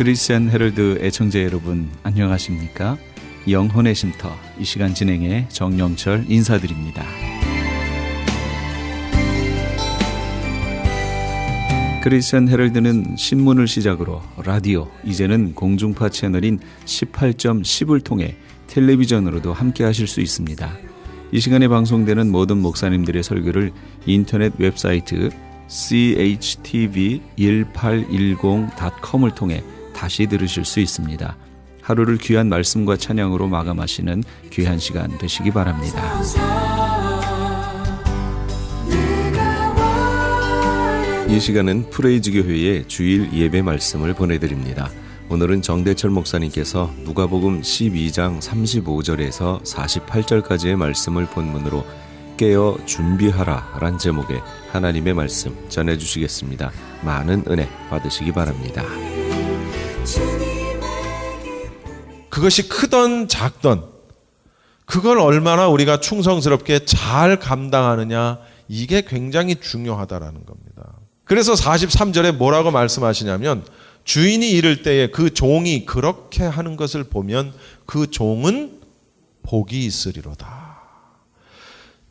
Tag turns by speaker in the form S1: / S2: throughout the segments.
S1: 크리스천 헤럴드 애청자 여러분 안녕하십니까? 영혼의 쉼터 이 시간 진행의 정영철 인사드립니다. 크리스천 헤럴드는 신문을 시작으로 라디오, 이제는 공중파 채널인 18.10을 통해 텔레비전으로도 함께 하실 수 있습니다. 이 시간에 방송되는 모든 목사님들의 설교를 인터넷 웹사이트 chtv1810.com을 통해 다시 들으실 수 있습니다. 하루를 귀한 말씀과 찬양으로 마감하시는 귀한 시간 되시기 바랍니다. 이 시간은 프레이즈교회의 주일 예배 말씀을 보내드립니다. 오늘은 정대철 목사님께서 누가복음 12장 35절에서 48절까지의 말씀을 본문으로 깨어 준비하라 란 제목의 하나님의 말씀 전해주시겠습니다. 많은 은혜 받으시기 바랍니다.
S2: 그것이 크던 작던 그걸 얼마나 우리가 충성스럽게 잘 감당하느냐, 이게 굉장히 중요하다라는 겁니다. 그래서 43절에 뭐라고 말씀하시냐면, 주인이 이를 때에 그 종이 그렇게 하는 것을 보면 그 종은 복이 있으리로다.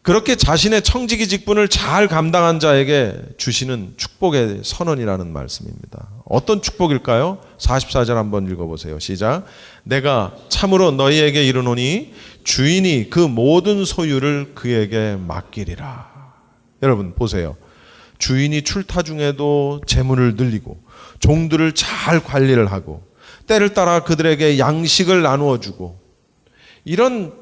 S2: 그렇게 자신의 청지기 직분을 잘 감당한 자에게 주시는 축복의 선언이라는 말씀입니다. 어떤 축복일까요? 44절 한번 읽어보세요. 시작. 내가 참으로 너희에게 이르노니 주인이 그 모든 소유를 그에게 맡기리라. 여러분 보세요. 주인이 출타 중에도 재물을 늘리고 종들을 잘 관리를 하고 때를 따라 그들에게 양식을 나누어 주고, 이런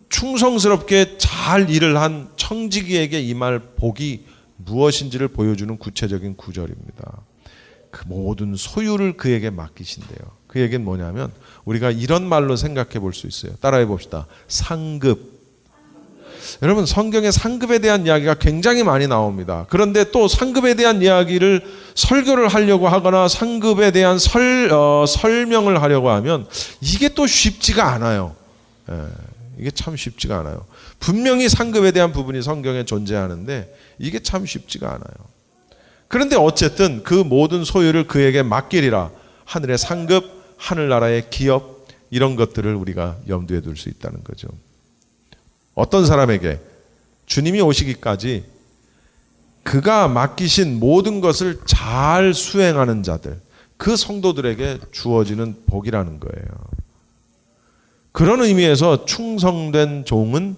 S2: 충성스럽게 잘 일을 한 청지기에게 임할 복이 무엇인지를 보여주는 구체적인 구절입니다. 그 모든 소유를 그에게 맡기신대요. 그 얘기는 뭐냐면, 우리가 이런 말로 생각해 볼 수 있어요. 따라해 봅시다. 상급. 여러분, 성경에 상급에 대한 이야기가 굉장히 많이 나옵니다. 그런데 또 상급에 대한 이야기를 설교를 하려고 하거나 상급에 대한 설명을 하려고 하면 이게 또 쉽지가 않아요. 이게 참 쉽지가 않아요. 분명히 상급에 대한 부분이 성경에 존재하는데 이게 참 쉽지가 않아요. 그런데 어쨌든 그 모든 소유를 그에게 맡기리라. 하늘의 상급, 하늘나라의 기업, 이런 것들을 우리가 염두에 둘 수 있다는 거죠. 어떤 사람에게 주님이 오시기까지 그가 맡기신 모든 것을 잘 수행하는 자들, 그 성도들에게 주어지는 복이라는 거예요. 그런 의미에서 충성된 종은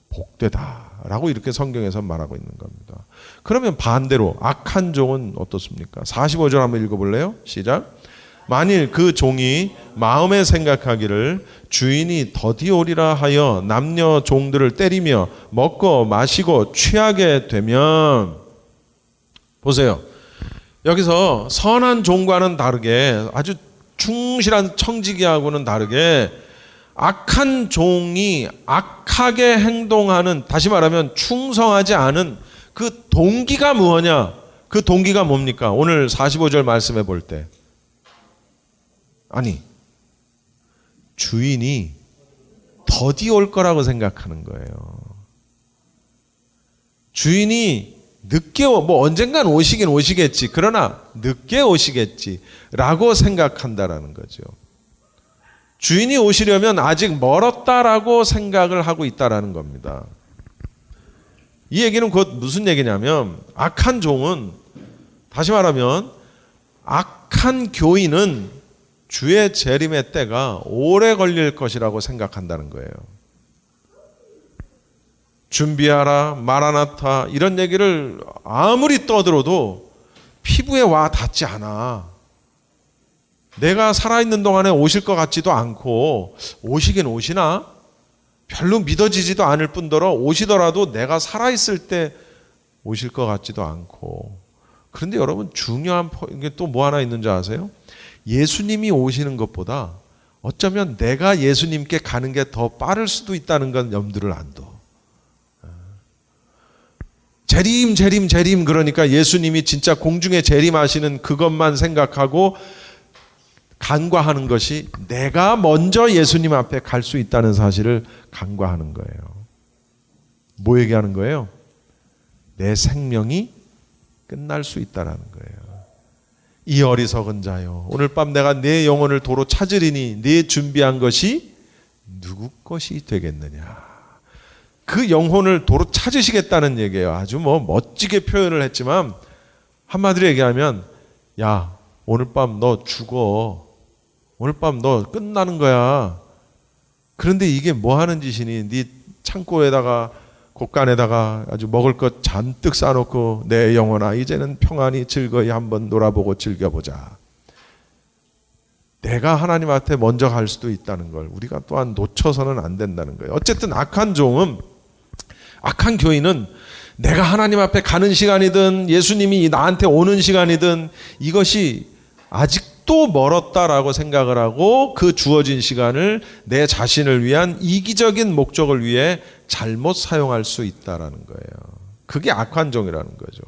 S2: 복되다라고 이렇게 성경에서 말하고 있는 겁니다. 그러면 반대로 악한 종은 어떻습니까? 45절 한번 읽어볼래요? 시작. 만일 그 종이 마음에 생각하기를 주인이 더디오리라 하여 남녀 종들을 때리며 먹고 마시고 취하게 되면, 보세요. 여기서 선한 종과는 다르게, 아주 충실한 청지기하고는 다르게 악한 종이 악하게 행동하는, 다시 말하면 충성하지 않은 그 동기가 뭐냐? 그 동기가 뭡니까? 오늘 45절 말씀해 볼 때, 아니, 주인이 더디 올 거라고 생각하는 거예요. 주인이 늦게 언젠간 오시긴 오시겠지, 그러나 늦게 오시겠지라고 생각한다라는 거죠. 주인이 오시려면 아직 멀었다라고 생각을 하고 있다라는 겁니다. 이 얘기는 곧 무슨 얘기냐면, 악한 종은, 다시 말하면 악한 교인은 주의 재림의 때가 오래 걸릴 것이라고 생각한다는 거예요. 준비하라, 마라나타, 이런 얘기를 아무리 떠들어도 피부에 와 닿지 않아. 내가 살아있는 동안에 오실 것 같지도 않고, 오시긴 오시나? 별로 믿어지지도 않을 뿐더러 오시더라도 내가 살아있을 때 오실 것 같지도 않고. 그런데 여러분, 중요한 게 또 뭐 하나 있는지 아세요? 예수님이 오시는 것보다 어쩌면 내가 예수님께 가는 게 더 빠를 수도 있다는 건 염두를 안 둬. 재림 그러니까 예수님이 진짜 공중에 재림하시는 그것만 생각하고 간과하는 것이, 내가 먼저 예수님 앞에 갈 수 있다는 사실을 간과하는 거예요. 뭐 얘기하는 거예요? 내 생명이 끝날 수 있다는 거예요. 이 어리석은 자여, 오늘 밤 내가 내 영혼을 도로 찾으리니 네 준비한 것이 누구 것이 되겠느냐. 그 영혼을 도로 찾으시겠다는 얘기예요. 아주 멋지게 표현을 했지만 한마디로 얘기하면, 야, 오늘 밤 너 죽어. 오늘 밤 너 끝나는 거야. 그런데 이게 뭐 하는 짓이니? 네 창고에다가 곳간에다가 아주 먹을 것 잔뜩 싸놓고 내 영혼아 이제는 평안히 즐거이 한번 놀아보고 즐겨보자. 내가 하나님 앞에 먼저 갈 수도 있다는 걸 우리가 또한 놓쳐서는 안 된다는 거예요. 어쨌든 악한 교인은 내가 하나님 앞에 가는 시간이든 예수님이 나한테 오는 시간이든 이것이 아직도 멀었다라고 생각을 하고 그 주어진 시간을 내 자신을 위한 이기적인 목적을 위해 잘못 사용할 수 있다라는 거예요. 그게 악한 종이라는 거죠.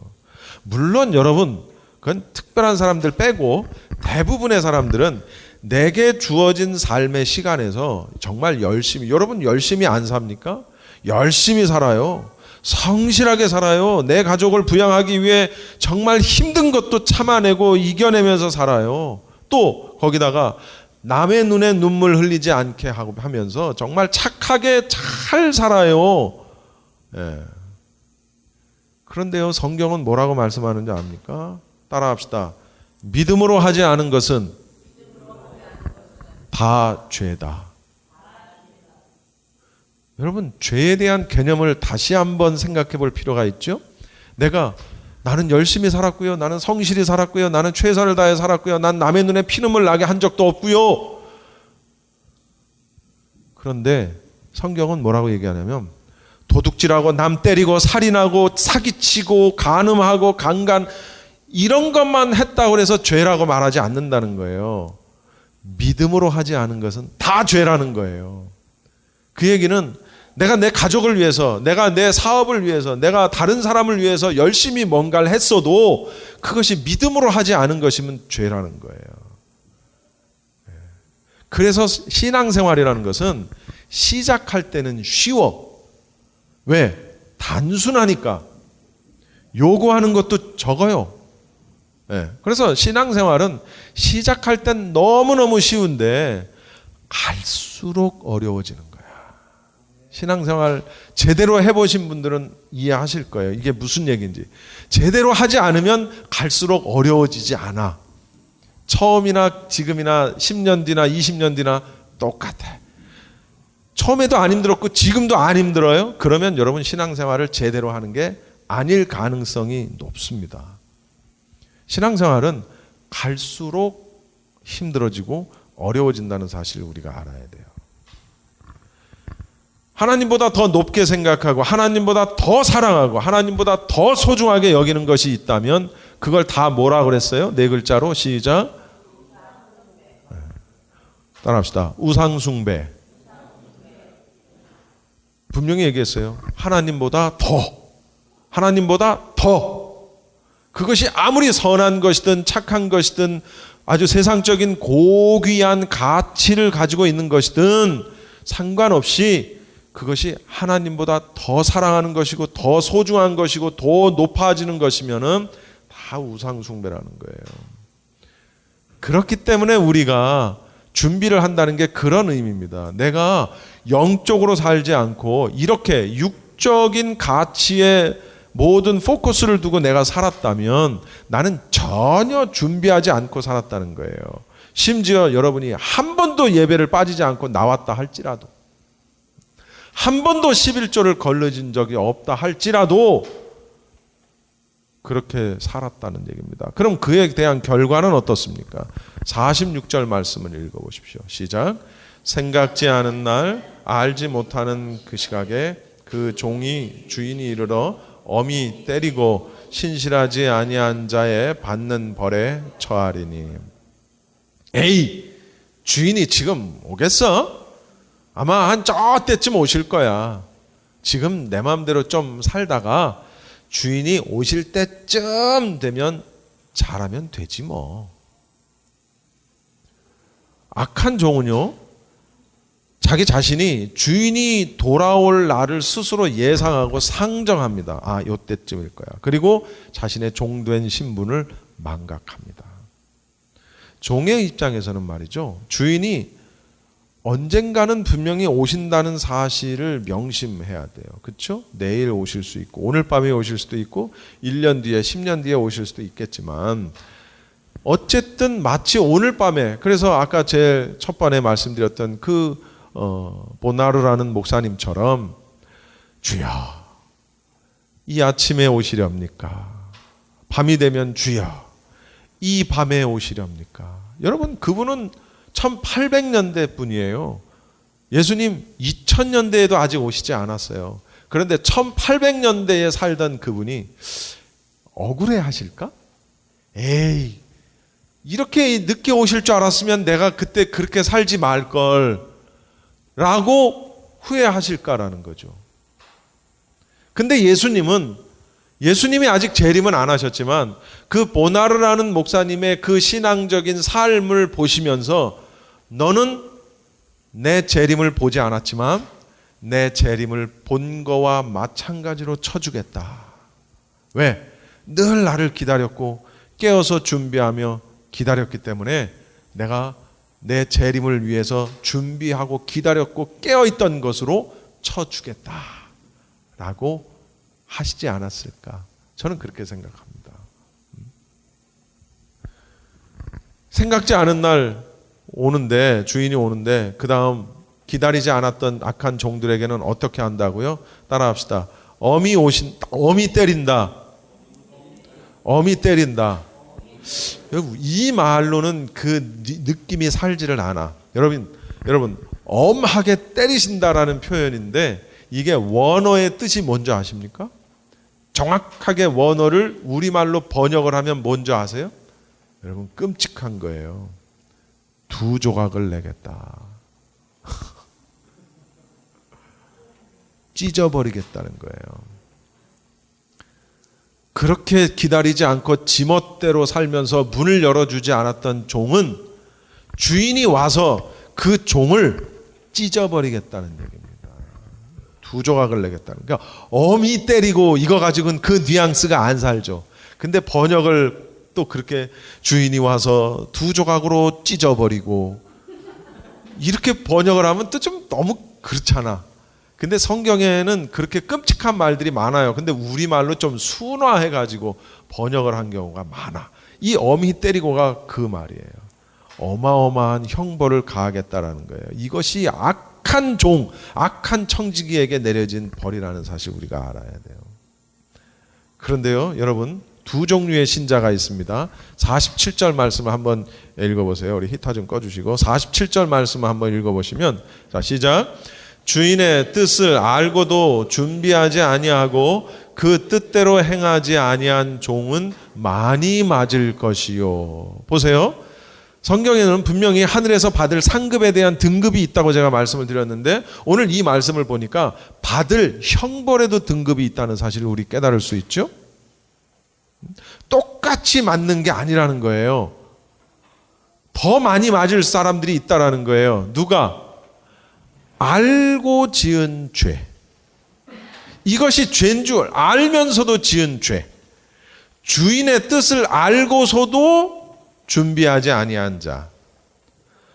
S2: 물론 여러분, 그건 특별한 사람들 빼고 대부분의 사람들은 내게 주어진 삶의 시간에서 정말 여러분 열심히 안 삽니까? 열심히 살아요. 성실하게 살아요. 내 가족을 부양하기 위해 정말 힘든 것도 참아내고 이겨내면서 살아요. 또 거기다가 남의 눈에 눈물 흘리지 않게 하면서 정말 착하게 잘 살아요. 예. 그런데요, 성경은 뭐라고 말씀하는지 압니까? 따라합시다. 믿음으로 하지 않은 것은 다 죄다. 여러분, 죄에 대한 개념을 다시 한번 생각해 볼 필요가 있죠. 나는 열심히 살았고요. 나는 성실히 살았고요. 나는 최선을 다해 살았고요. 난 남의 눈에 피눈물 나게 한 적도 없고요. 그런데 성경은 뭐라고 얘기하냐면 도둑질하고 남 때리고 살인하고 사기치고 간음하고 강간 이런 것만 했다고 해서 죄라고 말하지 않는다는 거예요. 믿음으로 하지 않은 것은 다 죄라는 거예요. 그 얘기는 내가 내 가족을 위해서, 내가 내 사업을 위해서, 내가 다른 사람을 위해서 열심히 뭔가를 했어도 그것이 믿음으로 하지 않은 것이면 죄라는 거예요. 그래서 신앙생활이라는 것은 시작할 때는 쉬워. 왜? 단순하니까. 요구하는 것도 적어요. 그래서 신앙생활은 시작할 땐 너무너무 쉬운데 갈수록 어려워지는 거예요. 신앙생활 제대로 해보신 분들은 이해하실 거예요. 이게 무슨 얘기인지. 제대로 하지 않으면 갈수록 어려워지지 않아. 처음이나 지금이나 10년 뒤나 20년 뒤나 똑같아. 처음에도 안 힘들었고 지금도 안 힘들어요. 그러면 여러분 신앙생활을 제대로 하는 게 아닐 가능성이 높습니다. 신앙생활은 갈수록 힘들어지고 어려워진다는 사실을 우리가 알아야 돼요. 하나님보다 더 높게 생각하고 하나님보다 더 사랑하고 하나님보다 더 소중하게 여기는 것이 있다면 그걸 다 뭐라 그랬어요? 네 글자로 시작. 따라합시다. 우상숭배. 분명히 얘기했어요. 하나님보다 더. 그것이 아무리 선한 것이든 착한 것이든 아주 세상적인 고귀한 가치를 가지고 있는 것이든 상관없이 그것이 하나님보다 더 사랑하는 것이고 더 소중한 것이고 더 높아지는 것이면은 다 우상숭배라는 거예요. 그렇기 때문에 우리가 준비를 한다는 게 그런 의미입니다. 내가 영적으로 살지 않고 이렇게 육적인 가치에 모든 포커스를 두고 내가 살았다면 나는 전혀 준비하지 않고 살았다는 거예요. 심지어 여러분이 한 번도 예배를 빠지지 않고 나왔다 할지라도 한 번도 11조를 걸러진 적이 없다 할지라도 그렇게 살았다는 얘기입니다. 그럼 그에 대한 결과는 어떻습니까? 46절 말씀을 읽어보십시오. 시작. 생각지 않은 날 알지 못하는 그 시각에 그 종이 주인이 이르러 엄히 때리고 신실하지 아니한 자의 받는 벌에 처하리니. 에이, 주인이 지금 오겠어? 아마 한 저때쯤 오실 거야. 지금 내 마음대로 좀 살다가 주인이 오실 때쯤 되면 잘하면 되지 뭐. 악한 종은요, 자기 자신이 주인이 돌아올 날을 스스로 예상하고 상정합니다. 아, 요때쯤일 거야. 그리고 자신의 종된 신분을 망각합니다. 종의 입장에서는 말이죠. 주인이 언젠가는 분명히 오신다는 사실을 명심해야 돼요. 그렇죠? 내일 오실 수 있고 오늘 밤에 오실 수도 있고 1년 뒤에 10년 뒤에 오실 수도 있겠지만 어쨌든 마치 오늘 밤에, 그래서 아까 제일 첫 번에 말씀드렸던 그 보나르라는 목사님처럼 주여 이 아침에 오시렵니까? 밤이 되면 주여 이 밤에 오시렵니까? 여러분, 그분은 1800년대 분이에요. 예수님 2000년대에도 아직 오시지 않았어요. 그런데 1800년대에 살던 그분이 억울해 하실까? 에이, 이렇게 늦게 오실 줄 알았으면 내가 그때 그렇게 살지 말걸 라고 후회하실까라는 거죠. 근데 예수님이 아직 재림은 안 하셨지만 그 보나르라는 목사님의 그 신앙적인 삶을 보시면서 너는 내 재림을 보지 않았지만 내 재림을 본 거와 마찬가지로 쳐주겠다. 왜? 늘 나를 기다렸고 깨어서 준비하며 기다렸기 때문에 내가 내 재림을 위해서 준비하고 기다렸고 깨어있던 것으로 쳐주겠다 라고 하시지 않았을까? 저는 그렇게 생각합니다. 생각지 않은 날 오는데, 주인이 오는데 그 다음 기다리지 않았던 악한 종들에게는 어떻게 한다고요? 따라합시다. 어미 때린다. 어미 때린다. 이 말로는 그 느낌이 살지를 않아. 여러분 엄하게 때리신다라는 표현인데 이게 원어의 뜻이 뭔지 아십니까? 정확하게 원어를 우리말로 번역을 하면 뭔지 아세요? 여러분, 끔찍한 거예요. 2 조각을 내겠다. 찢어버리겠다는 거예요. 그렇게 기다리지 않고 지멋대로 살면서 문을 열어주지 않았던 종은 주인이 와서 그 종을 찢어버리겠다는 얘기입니다. 2 조각을 내겠다는. 그러니까 어미 때리고 이거 가지고는 그 뉘앙스가 안 살죠. 근데 번역을 또 그렇게 주인이 와서 2 조각으로 찢어버리고 이렇게 번역을 하면 또 좀 너무 그렇잖아. 근데 성경에는 그렇게 끔찍한 말들이 많아요. 근데 우리말로 좀 순화해가지고 번역을 한 경우가 많아. 이 어미 때리고가 그 말이에요. 어마어마한 형벌을 가하겠다라는 거예요. 이것이 악한 종, 악한 청지기에게 내려진 벌이라는 사실 우리가 알아야 돼요. 그런데요, 여러분, 2 종류의 신자가 있습니다. 47절 말씀을 한번 읽어보세요. 우리 히터 좀 꺼주시고 47절 말씀을 한번 읽어보시면, 자, 시작. 주인의 뜻을 알고도 준비하지 아니하고 그 뜻대로 행하지 아니한 종은 많이 맞을 것이요. 보세요. 성경에는 분명히 하늘에서 받을 상급에 대한 등급이 있다고 제가 말씀을 드렸는데 오늘 이 말씀을 보니까 받을 형벌에도 등급이 있다는 사실을 우리 깨달을 수 있죠. 똑같이 맞는 게 아니라는 거예요. 더 많이 맞을 사람들이 있다라는 거예요. 누가? 알고 지은 죄. 이것이 죄인 줄 알면서도 지은 죄. 주인의 뜻을 알고서도 준비하지 아니한 자.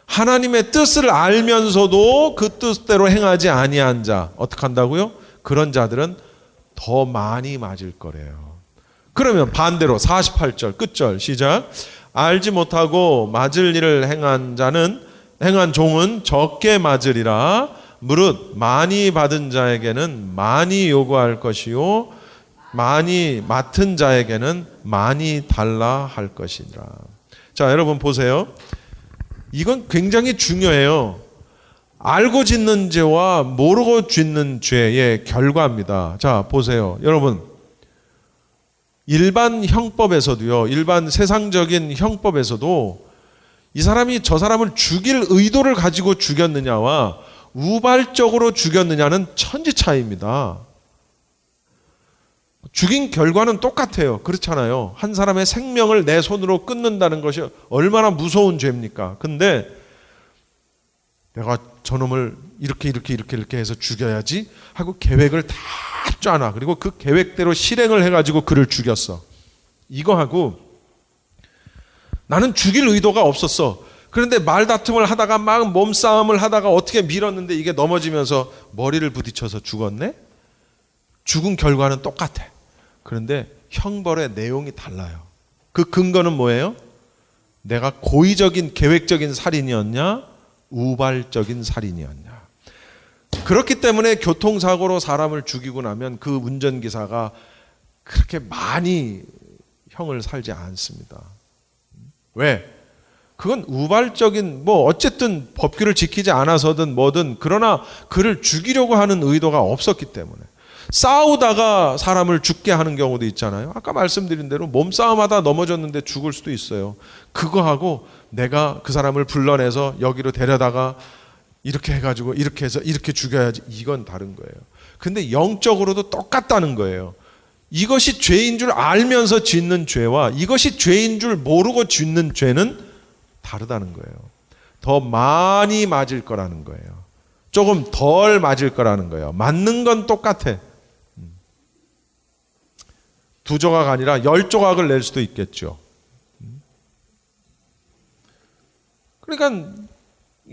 S2: 하나님의 뜻을 알면서도 그 뜻대로 행하지 아니한 자. 어떻게 한다고요? 그런 자들은 더 많이 맞을 거래요. 그러면 반대로 48절 끝절 시작. 알지 못하고 맞을 일을 행한 종은 적게 맞으리라. 무릇 많이 받은 자에게는 많이 요구할 것이요 많이 맡은 자에게는 많이 달라 할 것이니라. 자, 여러분 보세요. 이건 굉장히 중요해요. 알고 짓는 죄와 모르고 짓는 죄의 결과입니다. 자, 보세요. 여러분, 일반 형법에서도요, 일반 세상적인 형법에서도 이 사람이 저 사람을 죽일 의도를 가지고 죽였느냐와 우발적으로 죽였느냐는 천지 차이입니다. 죽인 결과는 똑같아요. 그렇잖아요. 한 사람의 생명을 내 손으로 끊는다는 것이 얼마나 무서운 죄입니까? 근데 내가 저놈을 이렇게 해서 죽여야지 하고 계획을 다 짜놔. 그리고 그 계획대로 실행을 해가지고 그를 죽였어. 이거하고 나는 죽일 의도가 없었어. 그런데 말다툼을 하다가 막 몸싸움을 하다가 어떻게 밀었는데 이게 넘어지면서 머리를 부딪혀서 죽었네? 죽은 결과는 똑같아. 그런데 형벌의 내용이 달라요. 그 근거는 뭐예요? 내가 고의적인 계획적인 살인이었냐? 우발적인 살인이었냐? 그렇기 때문에 교통사고로 사람을 죽이고 나면 그 운전기사가 그렇게 많이 형을 살지 않습니다. 왜? 그건 우발적인 어쨌든 법규를 지키지 않아서든 뭐든 그러나 그를 죽이려고 하는 의도가 없었기 때문에 싸우다가 사람을 죽게 하는 경우도 있잖아요. 아까 말씀드린 대로 몸싸움하다 넘어졌는데 죽을 수도 있어요. 그거하고 내가 그 사람을 불러내서 여기로 데려다가 이렇게 해가지고 이렇게 해서 이렇게 죽여야지, 이건 다른 거예요. 근데 영적으로도 똑같다는 거예요. 이것이 죄인 줄 알면서 짓는 죄와 이것이 죄인 줄 모르고 짓는 죄는 다르다는 거예요. 더 많이 맞을 거라는 거예요. 조금 덜 맞을 거라는 거예요. 맞는 건 똑같아. 2조각 아니라 10조각을 낼 수도 있겠죠. 그러니까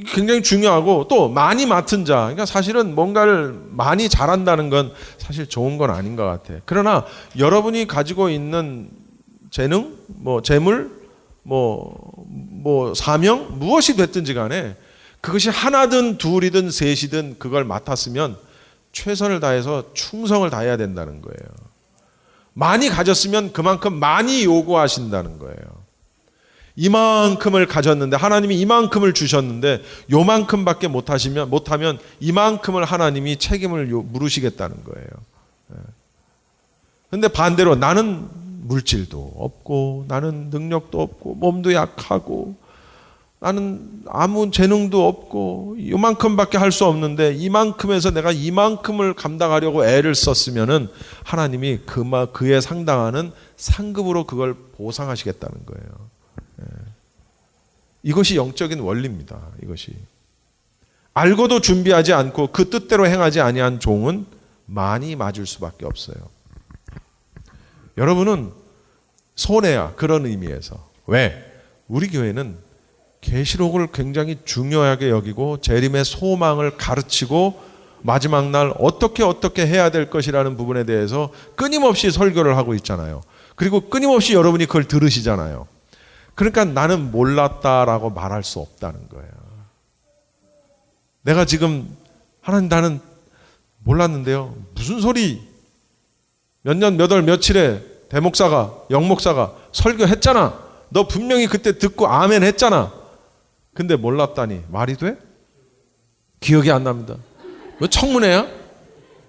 S2: 굉장히 중요하고, 또 많이 맡은 자, 그러니까 사실은 뭔가를 많이 잘한다는 건 사실 좋은 건 아닌 것 같아. 그러나 여러분이 가지고 있는 재능, 재물, 사명, 무엇이 됐든지 간에 그것이 하나든 둘이든 셋이든 그걸 맡았으면 최선을 다해서 충성을 다해야 된다는 거예요. 많이 가졌으면 그만큼 많이 요구하신다는 거예요. 이만큼을 가졌는데, 하나님이 이만큼을 주셨는데 요만큼밖에 못하면 이만큼을 하나님이 책임을 물으시겠다는 거예요. 그런데 반대로 나는 물질도 없고 나는 능력도 없고 몸도 약하고 나는 아무 재능도 없고 이만큼밖에 할 수 없는데 이만큼에서 내가 이만큼을 감당하려고 애를 썼으면은 하나님이 그에 상당하는 상급으로 그걸 보상하시겠다는 거예요. 이것이 영적인 원리입니다. 이것이 알고도 준비하지 않고 그 뜻대로 행하지 아니한 종은 많이 맞을 수밖에 없어요. 여러분은 손해야, 그런 의미에서. 왜? 우리 교회는 계시록을 굉장히 중요하게 여기고 재림의 소망을 가르치고 마지막 날 어떻게 해야 될 것이라는 부분에 대해서 끊임없이 설교를 하고 있잖아요. 그리고 끊임없이 여러분이 그걸 들으시잖아요. 그러니까 나는 몰랐다라고 말할 수 없다는 거예요. 내가 지금 하나님 나는 몰랐는데요. 무슨 소리? 몇 년 몇 월 며칠에 대목사가 영목사가 설교했잖아. 너 분명히 그때 듣고 아멘 했잖아. 근데 몰랐다니 말이 돼? 기억이 안 납니다. 왜 청문회야?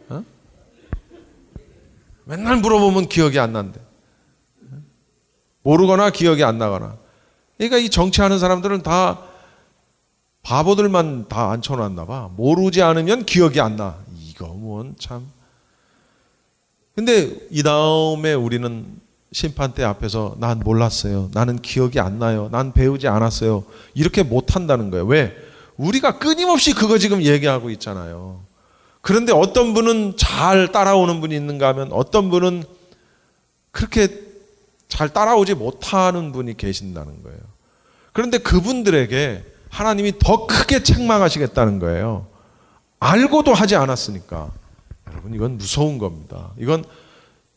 S2: 어? 맨날 물어보면 기억이 안 난대. 모르거나 기억이 안 나거나. 그러니까 이 정치하는 사람들은 다 바보들만 다 앉혀놨나 봐. 모르지 않으면 기억이 안 나. 이거 뭔 참. 근데 이 다음에 우리는 심판대 앞에서 난 몰랐어요. 나는 기억이 안 나요. 난 배우지 않았어요. 이렇게 못한다는 거예요. 왜? 우리가 끊임없이 그거 지금 얘기하고 있잖아요. 그런데 어떤 분은 잘 따라오는 분이 있는가 하면 어떤 분은 그렇게 잘 따라오지 못하는 분이 계신다는 거예요. 그런데 그분들에게 하나님이 더 크게 책망하시겠다는 거예요. 알고도 하지 않았으니까. 여러분, 이건 무서운 겁니다. 이건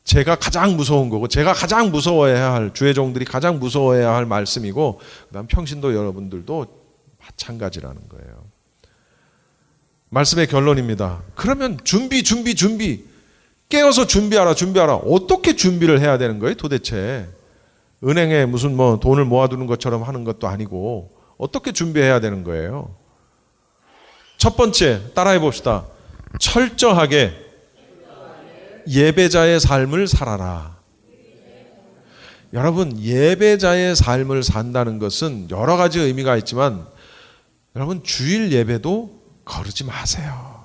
S2: 제가 가장 무서운 거고 제가 가장 무서워해야 할, 주의 종들이 가장 무서워해야 할 말씀이고, 그다음 평신도 여러분들도 마찬가지라는 거예요. 말씀의 결론입니다. 그러면 준비. 깨어서 준비하라. 어떻게 준비를 해야 되는 거예요, 도대체? 은행에 무슨 돈을 모아두는 것처럼 하는 것도 아니고 어떻게 준비해야 되는 거예요? 첫 번째, 따라해 봅시다. 철저하게 예배자의 삶을 살아라. 여러분, 예배자의 삶을 산다는 것은 여러 가지 의미가 있지만 여러분, 주일 예배도 거르지 마세요.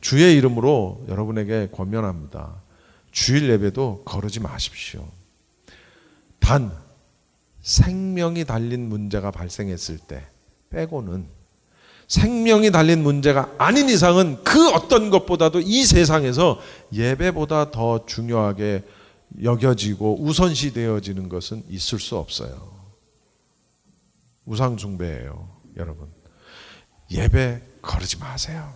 S2: 주의 이름으로 여러분에게 권면합니다. 주일 예배도 거르지 마십시오. 단 생명이 달린 문제가 발생했을 때 빼고는, 생명이 달린 문제가 아닌 이상은 그 어떤 것보다도 이 세상에서 예배보다 더 중요하게 여겨지고 우선시 되어지는 것은 있을 수 없어요. 우상 숭배예요, 여러분. 예배 거르지 마세요.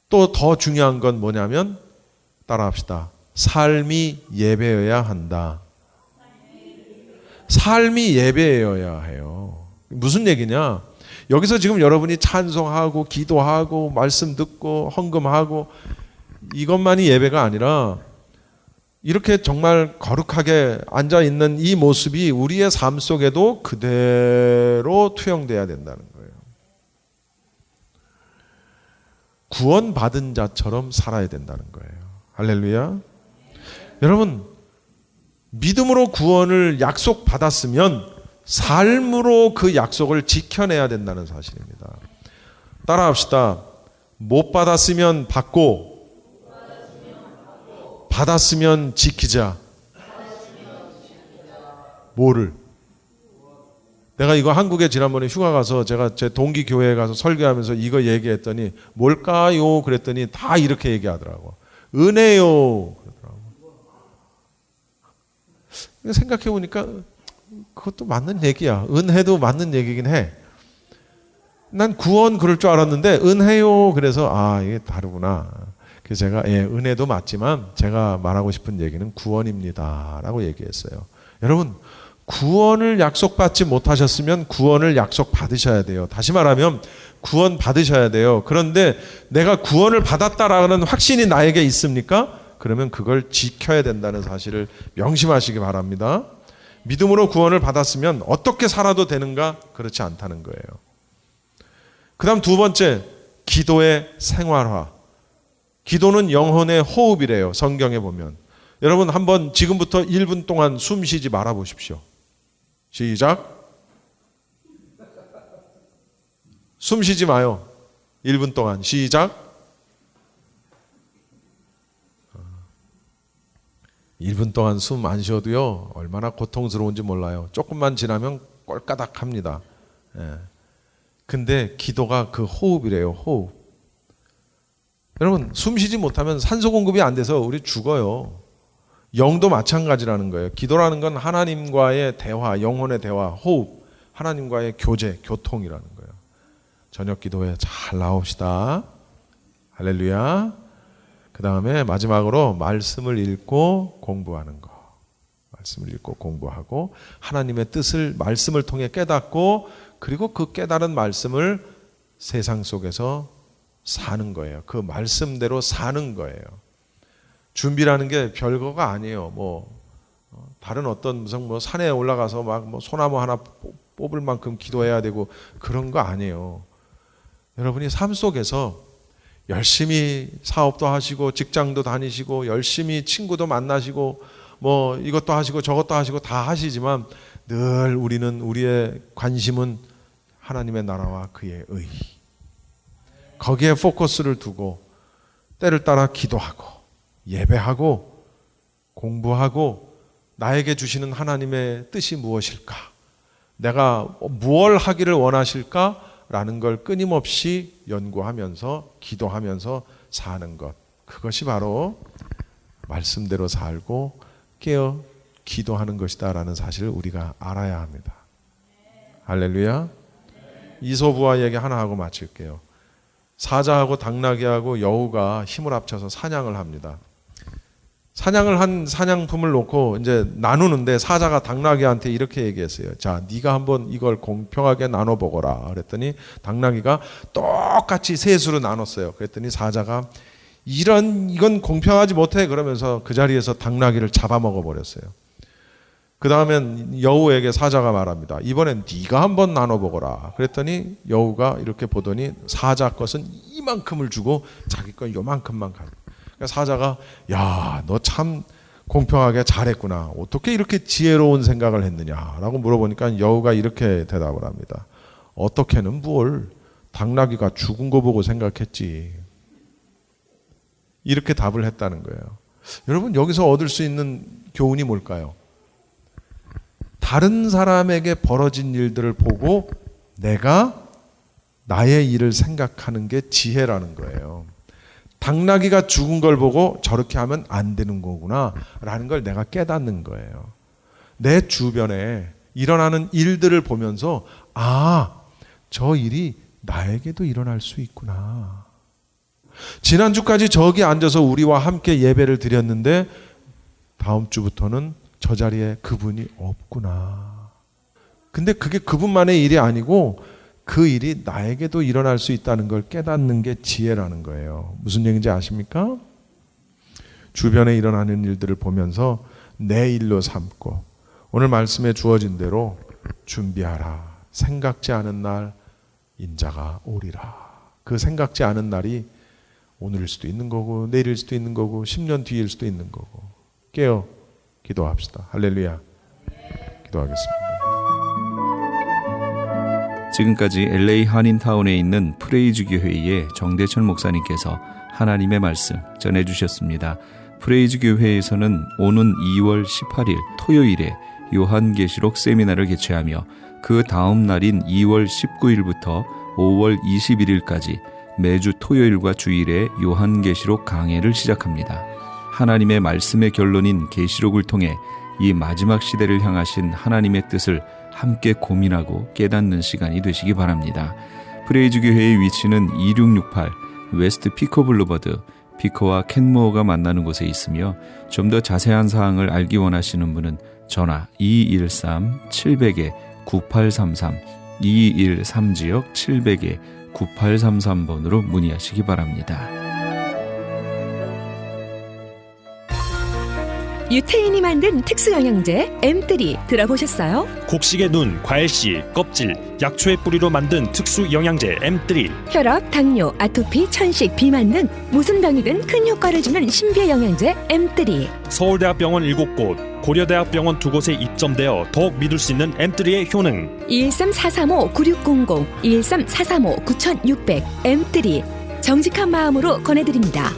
S2: 또 더 중요한 건 뭐냐면 따라합시다. 삶이 예배여야 한다. 삶이 예배여야 해요. 무슨 얘기냐? 여기서 지금 여러분이 찬송하고 기도하고 말씀 듣고 헌금하고 이것만이 예배가 아니라 이렇게 정말 거룩하게 앉아있는 이 모습이 우리의 삶 속에도 그대로 투영돼야 된다는 거예요. 구원받은 자처럼 살아야 된다는 거예요. 할렐루야. 여러분, 믿음으로 구원을 약속받았으면 삶으로 그 약속을 지켜내야 된다는 사실입니다. 따라합시다. 못 받았으면 받고, 받았으면 지키자. 뭐를? 내가 이거 한국에 지난번에 휴가 가서 제가 제 동기 교회에 가서 설교하면서 이거 얘기했더니 뭘까요? 그랬더니 다 이렇게 얘기하더라고. 은혜요. 그러더라고. 생각해 보니까 그것도 맞는 얘기야. 은혜도 맞는 얘기긴 해. 난 구원 그럴 줄 알았는데 은혜요. 그래서 이게 다르구나. 그래서 제가 은혜도 맞지만 제가 말하고 싶은 얘기는 구원입니다 라고 얘기했어요. 여러분, 구원을 약속받지 못하셨으면 구원을 약속받으셔야 돼요. 다시 말하면 구원 받으셔야 돼요. 그런데 내가 구원을 받았다라는 확신이 나에게 있습니까? 그러면 그걸 지켜야 된다는 사실을 명심하시기 바랍니다. 믿음으로 구원을 받았으면 어떻게 살아도 되는가? 그렇지 않다는 거예요. 그 다음 두 번째, 기도의 생활화. 기도는 영혼의 호흡이래요. 성경에 보면. 여러분 한번 지금부터 1분 동안 숨 쉬지 말아 보십시오. 시작. 숨 쉬지 마요. 1분 동안 시작. 1분 동안 숨 안 쉬어도요 얼마나 고통스러운지 몰라요. 조금만 지나면 꼴까닥합니다. 근데 기도가 그 호흡이래요. 호흡. 여러분 숨 쉬지 못하면 산소 공급이 안 돼서 우리 죽어요. 영도 마찬가지라는 거예요. 기도라는 건 하나님과의 대화, 영혼의 대화, 호흡, 하나님과의 교제, 교통이라는 거예요. 저녁 기도에 잘 나옵시다. 할렐루야. 그 다음에 마지막으로 말씀을 읽고 공부하는 거. 말씀을 읽고 공부하고 하나님의 뜻을 말씀을 통해 깨닫고 그리고 그 깨달은 말씀을 세상 속에서 사는 거예요. 그 말씀대로 사는 거예요. 준비라는 게 별거가 아니에요. 다른 어떤 무슨 산에 올라가서 막 소나무 하나 뽑을 만큼 기도해야 되고 그런 거 아니에요. 여러분이 삶 속에서 열심히 사업도 하시고 직장도 다니시고 열심히 친구도 만나시고 이것도 하시고 저것도 하시고 다 하시지만 늘 우리의 관심은 하나님의 나라와 그의 의. 거기에 포커스를 두고 때를 따라 기도하고 예배하고 공부하고 나에게 주시는 하나님의 뜻이 무엇일까? 내가 무엇을 하기를 원하실까? 라는 걸 끊임없이 연구하면서 기도하면서 사는 것. 그것이 바로 말씀대로 살고 깨어 기도하는 것이다 라는 사실을 우리가 알아야 합니다. 할렐루야. 이소부와 얘기 하나 하고 마칠게요. 사자하고 당나귀하고 여우가 힘을 합쳐서 사냥을 합니다. 사냥을 한 사냥품을 놓고 이제 나누는데 사자가 당나귀한테 이렇게 얘기했어요. 자, 네가 한번 이걸 공평하게 나눠보거라. 그랬더니 당나귀가 똑같이 셋으로 나눴어요. 그랬더니 사자가 이건 공평하지 못해 그러면서 그 자리에서 당나귀를 잡아먹어 버렸어요. 그 다음엔 여우에게 사자가 말합니다. 이번엔 네가 한번 나눠보거라. 그랬더니 여우가 이렇게 보더니 사자 것은 이만큼을 주고 자기 건 요만큼만 가요. 그러니까 사자가 야, 너 참 공평하게 잘했구나. 어떻게 이렇게 지혜로운 생각을 했느냐라고 물어보니까 여우가 이렇게 대답을 합니다. 어떻게는 뭘 당나귀가 죽은 거 보고 생각했지. 이렇게 답을 했다는 거예요. 여러분 여기서 얻을 수 있는 교훈이 뭘까요? 다른 사람에게 벌어진 일들을 보고 내가 나의 일을 생각하는 게 지혜라는 거예요. 당나귀가 죽은 걸 보고 저렇게 하면 안 되는 거구나 라는 걸 내가 깨닫는 거예요. 내 주변에 일어나는 일들을 보면서 저 일이 나에게도 일어날 수 있구나. 지난주까지 저기 앉아서 우리와 함께 예배를 드렸는데 다음 주부터는 저 자리에 그분이 없구나. 근데 그게 그분만의 일이 아니고 그 일이 나에게도 일어날 수 있다는 걸 깨닫는 게 지혜라는 거예요. 무슨 얘기인지 아십니까? 주변에 일어나는 일들을 보면서 내 일로 삼고 오늘 말씀에 주어진 대로 준비하라. 생각지 않은 날 인자가 오리라. 그 생각지 않은 날이 오늘일 수도 있는 거고 내일일 수도 있는 거고 10년 뒤일 수도 있는 거고. 깨어 기도합시다. 할렐루야. 기도하겠습니다.
S1: 지금까지 LA 한인타운에 있는 프레이즈 교회의 정대철 목사님께서 하나님의 말씀 전해주셨습니다. 프레이즈 교회에서는 오는 2월 18일 토요일에 요한계시록 세미나를 개최하며 그 다음 날인 2월 19일부터 5월 21일까지 매주 토요일과 주일에 요한계시록 강해를 시작합니다. 하나님의 말씀의 결론인 계시록을 통해 이 마지막 시대를 향하신 하나님의 뜻을 함께 고민하고 깨닫는 시간이 되시기 바랍니다. 프레이즈 교회의 위치는 2668 웨스트 피커 블루버드, 피커와 켄모어가 만나는 곳에 있으며 좀 더 자세한 사항을 알기 원하시는 분은 전화 213-700-9833 213지역 700-9833번으로 문의하시기 바랍니다.
S3: 유태인이 만든 특수 영양제 M3 들어보셨어요?
S4: 곡식의 눈, 과일씨, 껍질, 약초의 뿌리로 만든 특수 영양제 M3.
S3: 혈압, 당뇨, 아토피, 천식, 비만 등 무슨 병이든 큰 효과를 주는 신비의 영양제 M3.
S4: 서울대학병원 7곳, 고려대학병원 2곳에 입점되어 더욱 믿을 수 있는 M3의 효능.
S3: 213-435-9600, 213-435-9600 M3 정직한 마음으로 권해드립니다.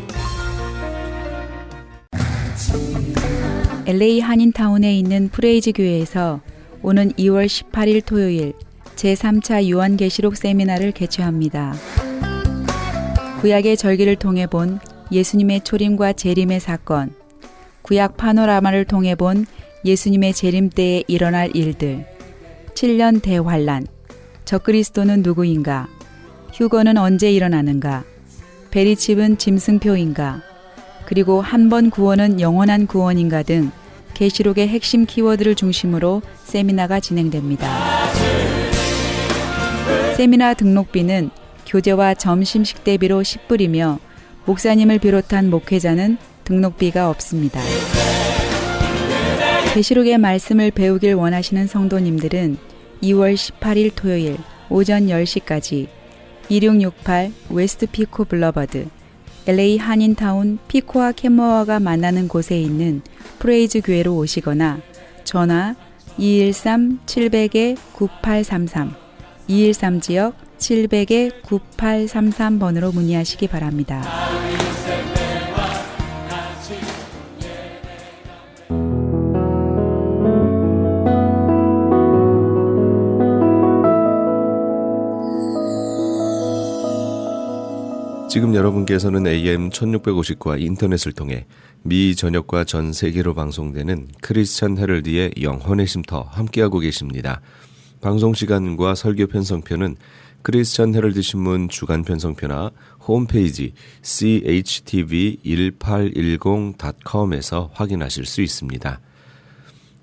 S5: LA 한인타운에 있는 프레이즈 교회에서 오는 2월 18일 토요일 제3차 요한계시록 세미나를 개최합니다. 구약의 절기를 통해 본 예수님의 초림과 재림의 사건, 구약 파노라마를 통해 본 예수님의 재림 때에 일어날 일들, 7년 대환란, 적그리스도는 누구인가, 휴거는 언제 일어나는가, 베리칩은 짐승표인가, 그리고 한 번 구원은 영원한 구원인가 등 계시록의 핵심 키워드를 중심으로 세미나가 진행됩니다. 세미나 등록비는 교재와 점심 식대비로 10불이며 목사님을 비롯한 목회자는 등록비가 없습니다. 계시록의 말씀을 배우길 원하시는 성도님들은 2월 18일 토요일 오전 10시까지 2668 웨스트 피코 블러버드 LA 한인타운 피코와 캔모어가 만나는 곳에 있는 프레이즈 교회로 오시거나 전화 213-700-9833 213지역 700-9833번으로 문의하시기 바랍니다.
S1: 지금 여러분께서는 AM 1650과 인터넷을 통해 미 전역과 전 세계로 방송되는 크리스찬 헤럴드의 영혼의 쉼터 함께하고 계십니다. 방송 시간과 설교 편성표는 크리스찬 헤럴드 신문 주간 편성표나 홈페이지 chtv1810.com에서 확인하실 수 있습니다.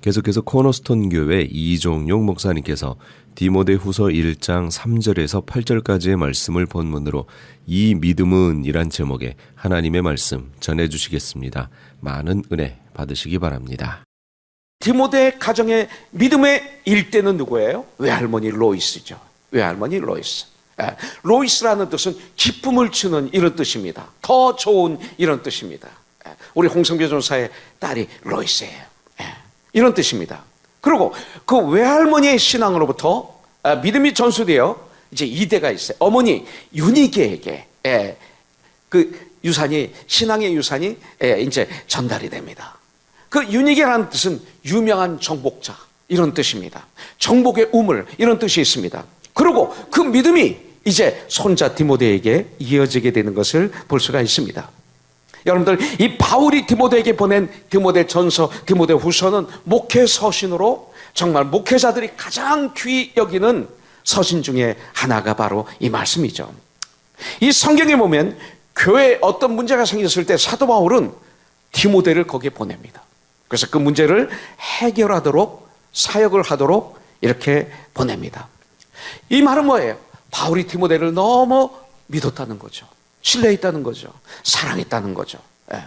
S1: 계속해서 코너스톤 교회 이종용 목사님께서 디모데후서 1장 3절에서 8절까지의 말씀을 본문으로 이 믿음은 이란 제목의 하나님의 말씀 전해주시겠습니다. 많은 은혜 받으시기 바랍니다.
S6: 디모데 가정의 믿음의 일대는 누구예요? 외할머니 로이스죠. 외할머니 로이스. 로이스라는 뜻은 기쁨을 주는 이런 뜻입니다. 더 좋은 이런 뜻입니다. 우리 홍성배 전사의 딸이 로이스예요. 이런 뜻입니다. 그리고 그 외할머니의 신앙으로부터 믿음이 전수되어 이제 이대가 있어요. 어머니 윤희계에게 그 유산이, 신앙의 유산이 이제 전달이 됩니다. 그 윤희계라는 뜻은 유명한 정복자 이런 뜻입니다. 정복의 우물 이런 뜻이 있습니다. 그리고 그 믿음이 이제 손자 디모데에게 이어지게 되는 것을 볼 수가 있습니다. 여러분들, 이 바울이 디모데에게 보낸 디모데전서, 디모데후서는 목회 서신으로 정말 목회자들이 가장 귀히 여기는 서신 중에 하나가 바로 이 말씀이죠. 이 성경에 보면 교회에 어떤 문제가 생겼을 때 사도 바울은 디모데를 거기에 보냅니다. 그래서 그 문제를 해결하도록, 사역을 하도록 이렇게 보냅니다. 이 말은 뭐예요? 바울이 디모데를 너무 믿었다는 거죠. 신뢰했다는 거죠. 사랑했다는 거죠. 예.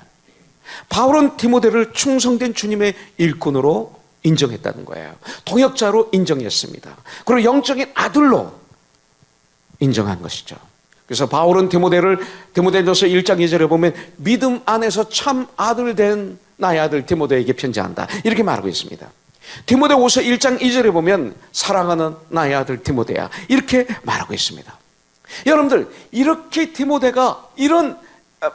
S6: 바울은 디모데를 충성된 주님의 일꾼으로 인정했다는 거예요. 동역자로 인정했습니다. 그리고 영적인 아들로 인정한 것이죠. 그래서 바울은 디모데전서 1장 2절에 보면 믿음 안에서 참 아들 된 나의 아들 디모데에게 편지한다, 이렇게 말하고 있습니다. 디모데후서 1장 2절에 보면 사랑하는 나의 아들 디모데야, 이렇게 말하고 있습니다. 여러분들, 이렇게 디모데가 이런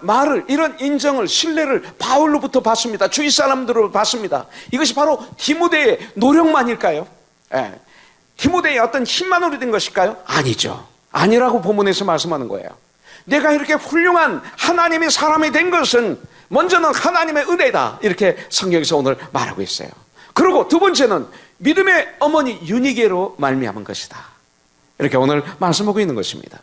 S6: 말을, 이런 인정을, 신뢰를 바울로부터 받습니다. 주위 사람들로 받습니다. 이것이 바로 디모데의 노력만일까요? 예. 디모데의 어떤 힘만으로 된 것일까요? 아니죠. 아니라고 본문에서 말씀하는 거예요. 내가 이렇게 훌륭한 하나님의 사람이 된 것은 먼저는 하나님의 은혜다, 이렇게 성경에서 오늘 말하고 있어요. 그리고 두 번째는 믿음의 어머니 유니게로 말미암은 것이다, 이렇게 오늘 말씀하고 있는 것입니다.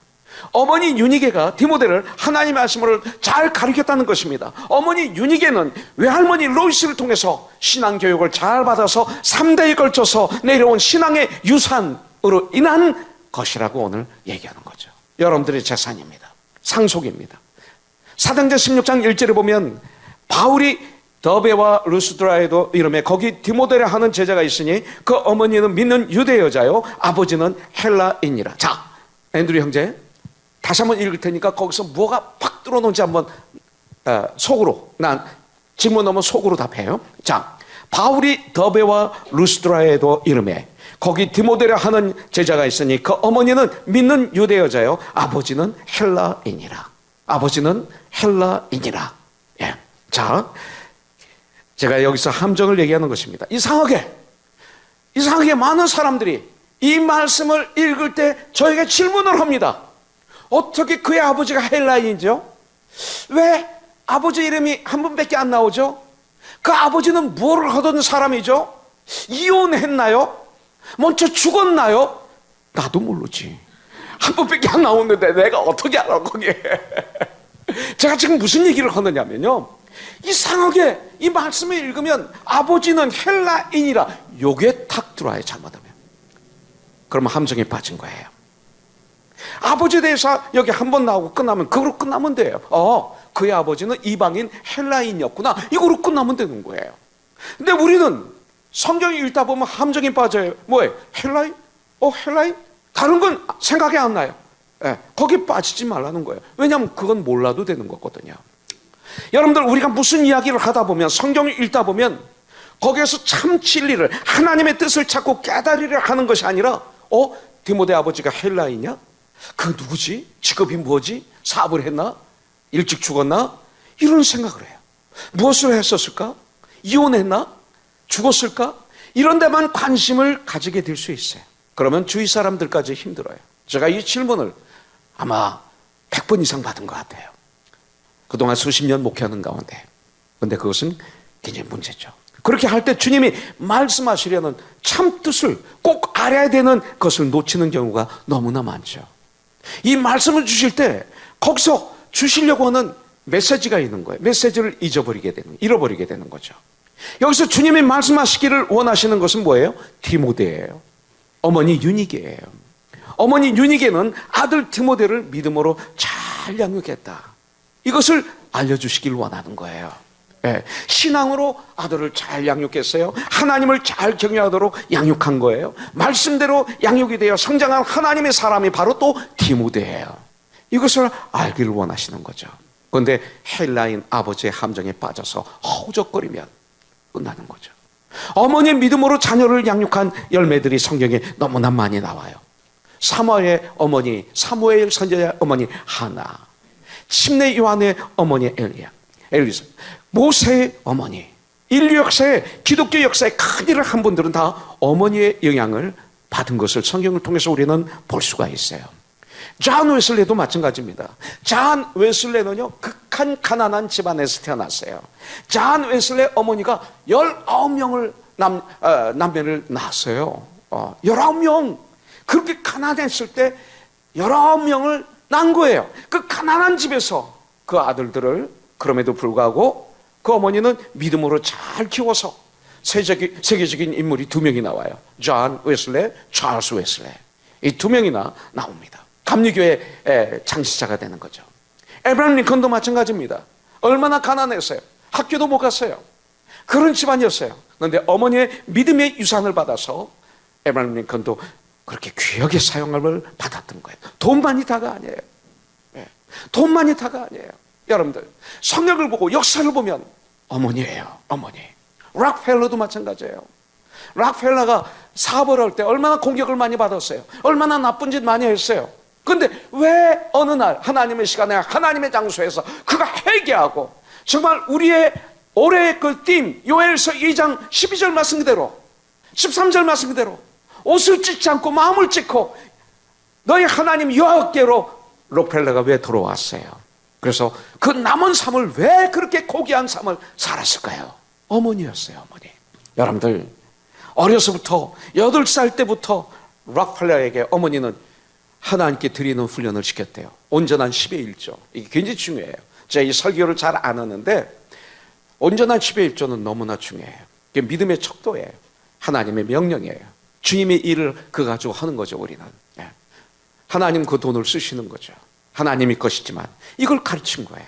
S6: 어머니 유니게가 디모데를 하나님의 말씀을 잘 가르쳤다는 것입니다. 어머니 유니게는 외할머니 로이스를 통해서 신앙교육을 잘 받아서 3대에 걸쳐서 내려온 신앙의 유산으로 인한 것이라고 오늘 얘기하는 거죠. 여러분들의 재산입니다. 상속입니다. 사도행전 16장 1절에 보면 바울이 더베와 루스드라에도 이름에 거기 디모데라 하는 제자가 있으니 그 어머니는 믿는 유대 여자요 아버지는 헬라인이라. 자, 앤드류 형제, 다시 한번 읽을 테니까 거기서 뭐가 팍 뚫어놓은지 한번 속으로, 난 질문 오면 속으로 답해요. 자, 바울이 더베와 루스드라에도 이름에 거기 디모데라 하는 제자가 있으니 그 어머니는 믿는 유대 여자요 아버지는 헬라인이라. 아버지는 헬라인이라. 예. 자, 제가 여기서 함정을 얘기하는 것입니다. 이상하게 많은 사람들이 이 말씀을 읽을 때 저에게 질문을 합니다. 어떻게 그의 아버지가 헬라인이죠? 왜 아버지 이름이 한 분밖에 안 나오죠? 그 아버지는 뭐를 하던 사람이죠? 이혼했나요? 먼저 죽었나요? 나도 모르지. 한 번밖에 안 나오는데 내가 어떻게 알아, 거기에. 제가 지금 무슨 얘기를 하느냐면요, 이상하게 이 말씀을 읽으면 아버지는 헬라인이라 요게 탁 들어와요, 잘못하면. 그러면 함정에 빠진 거예요. 아버지에 대해서 여기 한 번 나오고 끝나면 그거로 끝나면 돼요. 그의 아버지는 이방인 헬라인이었구나, 이거로 끝나면 되는 거예요. 근데 우리는 성경 읽다 보면 함정에 빠져요. 뭐예요? 헬라인? 헬라인? 다른 건 생각이 안 나요. 예, 거기 빠지지 말라는 거예요. 왜냐하면 그건 몰라도 되는 거거든요. 여러분들, 우리가 무슨 이야기를 하다 보면, 성경을 읽다 보면 거기에서 참 진리를, 하나님의 뜻을 찾고 깨달으려 하는 것이 아니라 디모데 아버지가 헬라인이야? 그 누구지? 직업이 뭐지? 사업을 했나? 일찍 죽었나? 이런 생각을 해요. 무엇을 했었을까? 이혼했나? 죽었을까? 이런 데만 관심을 가지게 될 수 있어요. 그러면 주위 사람들까지 힘들어요. 제가 이 질문을 아마 100번 이상 받은 것 같아요. 그동안 수십 년 목회하는 가운데. 그런데 그것은 굉장히 문제죠. 그렇게 할 때 주님이 말씀하시려는 참 뜻을 꼭 알아야 되는 것을 놓치는 경우가 너무나 많죠. 이 말씀을 주실 때 거기서 주시려고 하는 메시지가 있는 거예요. 메시지를 잃어버리게 되는 거죠. 여기서 주님이 말씀하시기를 원하시는 것은 뭐예요? 디모데예요. 어머니 유니게예요. 어머니 유니게는 아들 디모데를 믿음으로 잘 양육했다, 이것을 알려주시길 원하는 거예요. 네. 신앙으로 아들을 잘 양육했어요. 하나님을 잘 경외하도록 양육한 거예요. 말씀대로 양육이 되어 성장한 하나님의 사람이 바로 또 디모데예요. 이것을 알기를 원하시는 거죠. 그런데 헬라인 아버지의 함정에 빠져서 허우적거리면 끝나는 거죠. 어머니 믿음으로 자녀를 양육한 열매들이 성경에 너무나 많이 나와요. 사무엘의 어머니, 사무엘 선지자의 어머니 하나, 침례 요한의 어머니 엘리사, 모세의 어머니, 인류 역사에, 기독교 역사에 큰 일을 한 분들은 다 어머니의 영향을 받은 것을 성경을 통해서 우리는 볼 수가 있어요. 존 웨슬레도 마찬가지입니다. 존 웨슬레는요, 극한 가난한 집안에서 태어났어요. 존 웨슬레 어머니가 19명을 남매를 낳았어요. 19명. 그렇게 가난했을 때 19명을 낳은 거예요. 그 가난한 집에서 그 아들들을, 그럼에도 불구하고 그 어머니는 믿음으로 잘 키워서 세계적인 인물이 2명이 나와요. 존 웨슬레, 찰스 웨슬레. 이 2명이나 나옵니다. 감리교회 창시자가 되는 거죠. 에브라임 링컨도 마찬가지입니다. 얼마나 가난했어요. 학교도 못 갔어요. 그런 집안이었어요. 그런데 어머니의 믿음의 유산을 받아서 에브라임 링컨도 그렇게 귀하게 사용을 받았던 거예요. 돈만이 다가 아니에요. 돈만이 다가 아니에요. 여러분들, 성경을 보고 역사를 보면 어머니예요. 어머니. 락펠러도 마찬가지예요. 락펠러가 사업을 할 때 얼마나 공격을 많이 받았어요. 얼마나 나쁜 짓 많이 했어요. 그런데 왜 어느 날 하나님의 시간에 하나님의 장소에서 그가 회개하고 정말 우리의 올해의 그 띠임 요엘서 2장 12절 말씀 그대로 13절 말씀 그대로 옷을 찢지 않고 마음을 찢고 너희 하나님 여호와께로 록펠러가 왜 돌아왔어요? 그래서 그 남은 삶을 왜 그렇게 고귀한 삶을 살았을까요? 어머니였어요. 어머니. 여러분들, 어려서부터 8살 때부터 록펠러에게 어머니는 하나님께 드리는 훈련을 시켰대요. 온전한 10의 1조. 이게 굉장히 중요해요. 제가 이 설교를 잘 안 하는데 온전한 10의 1조는 너무나 중요해요. 이게 믿음의 척도예요. 하나님의 명령이에요. 주님의 일을 그거 가지고 하는 거죠. 우리는. 하나님 그 돈을 쓰시는 거죠. 하나님이 것이지만 이걸 가르친 거예요.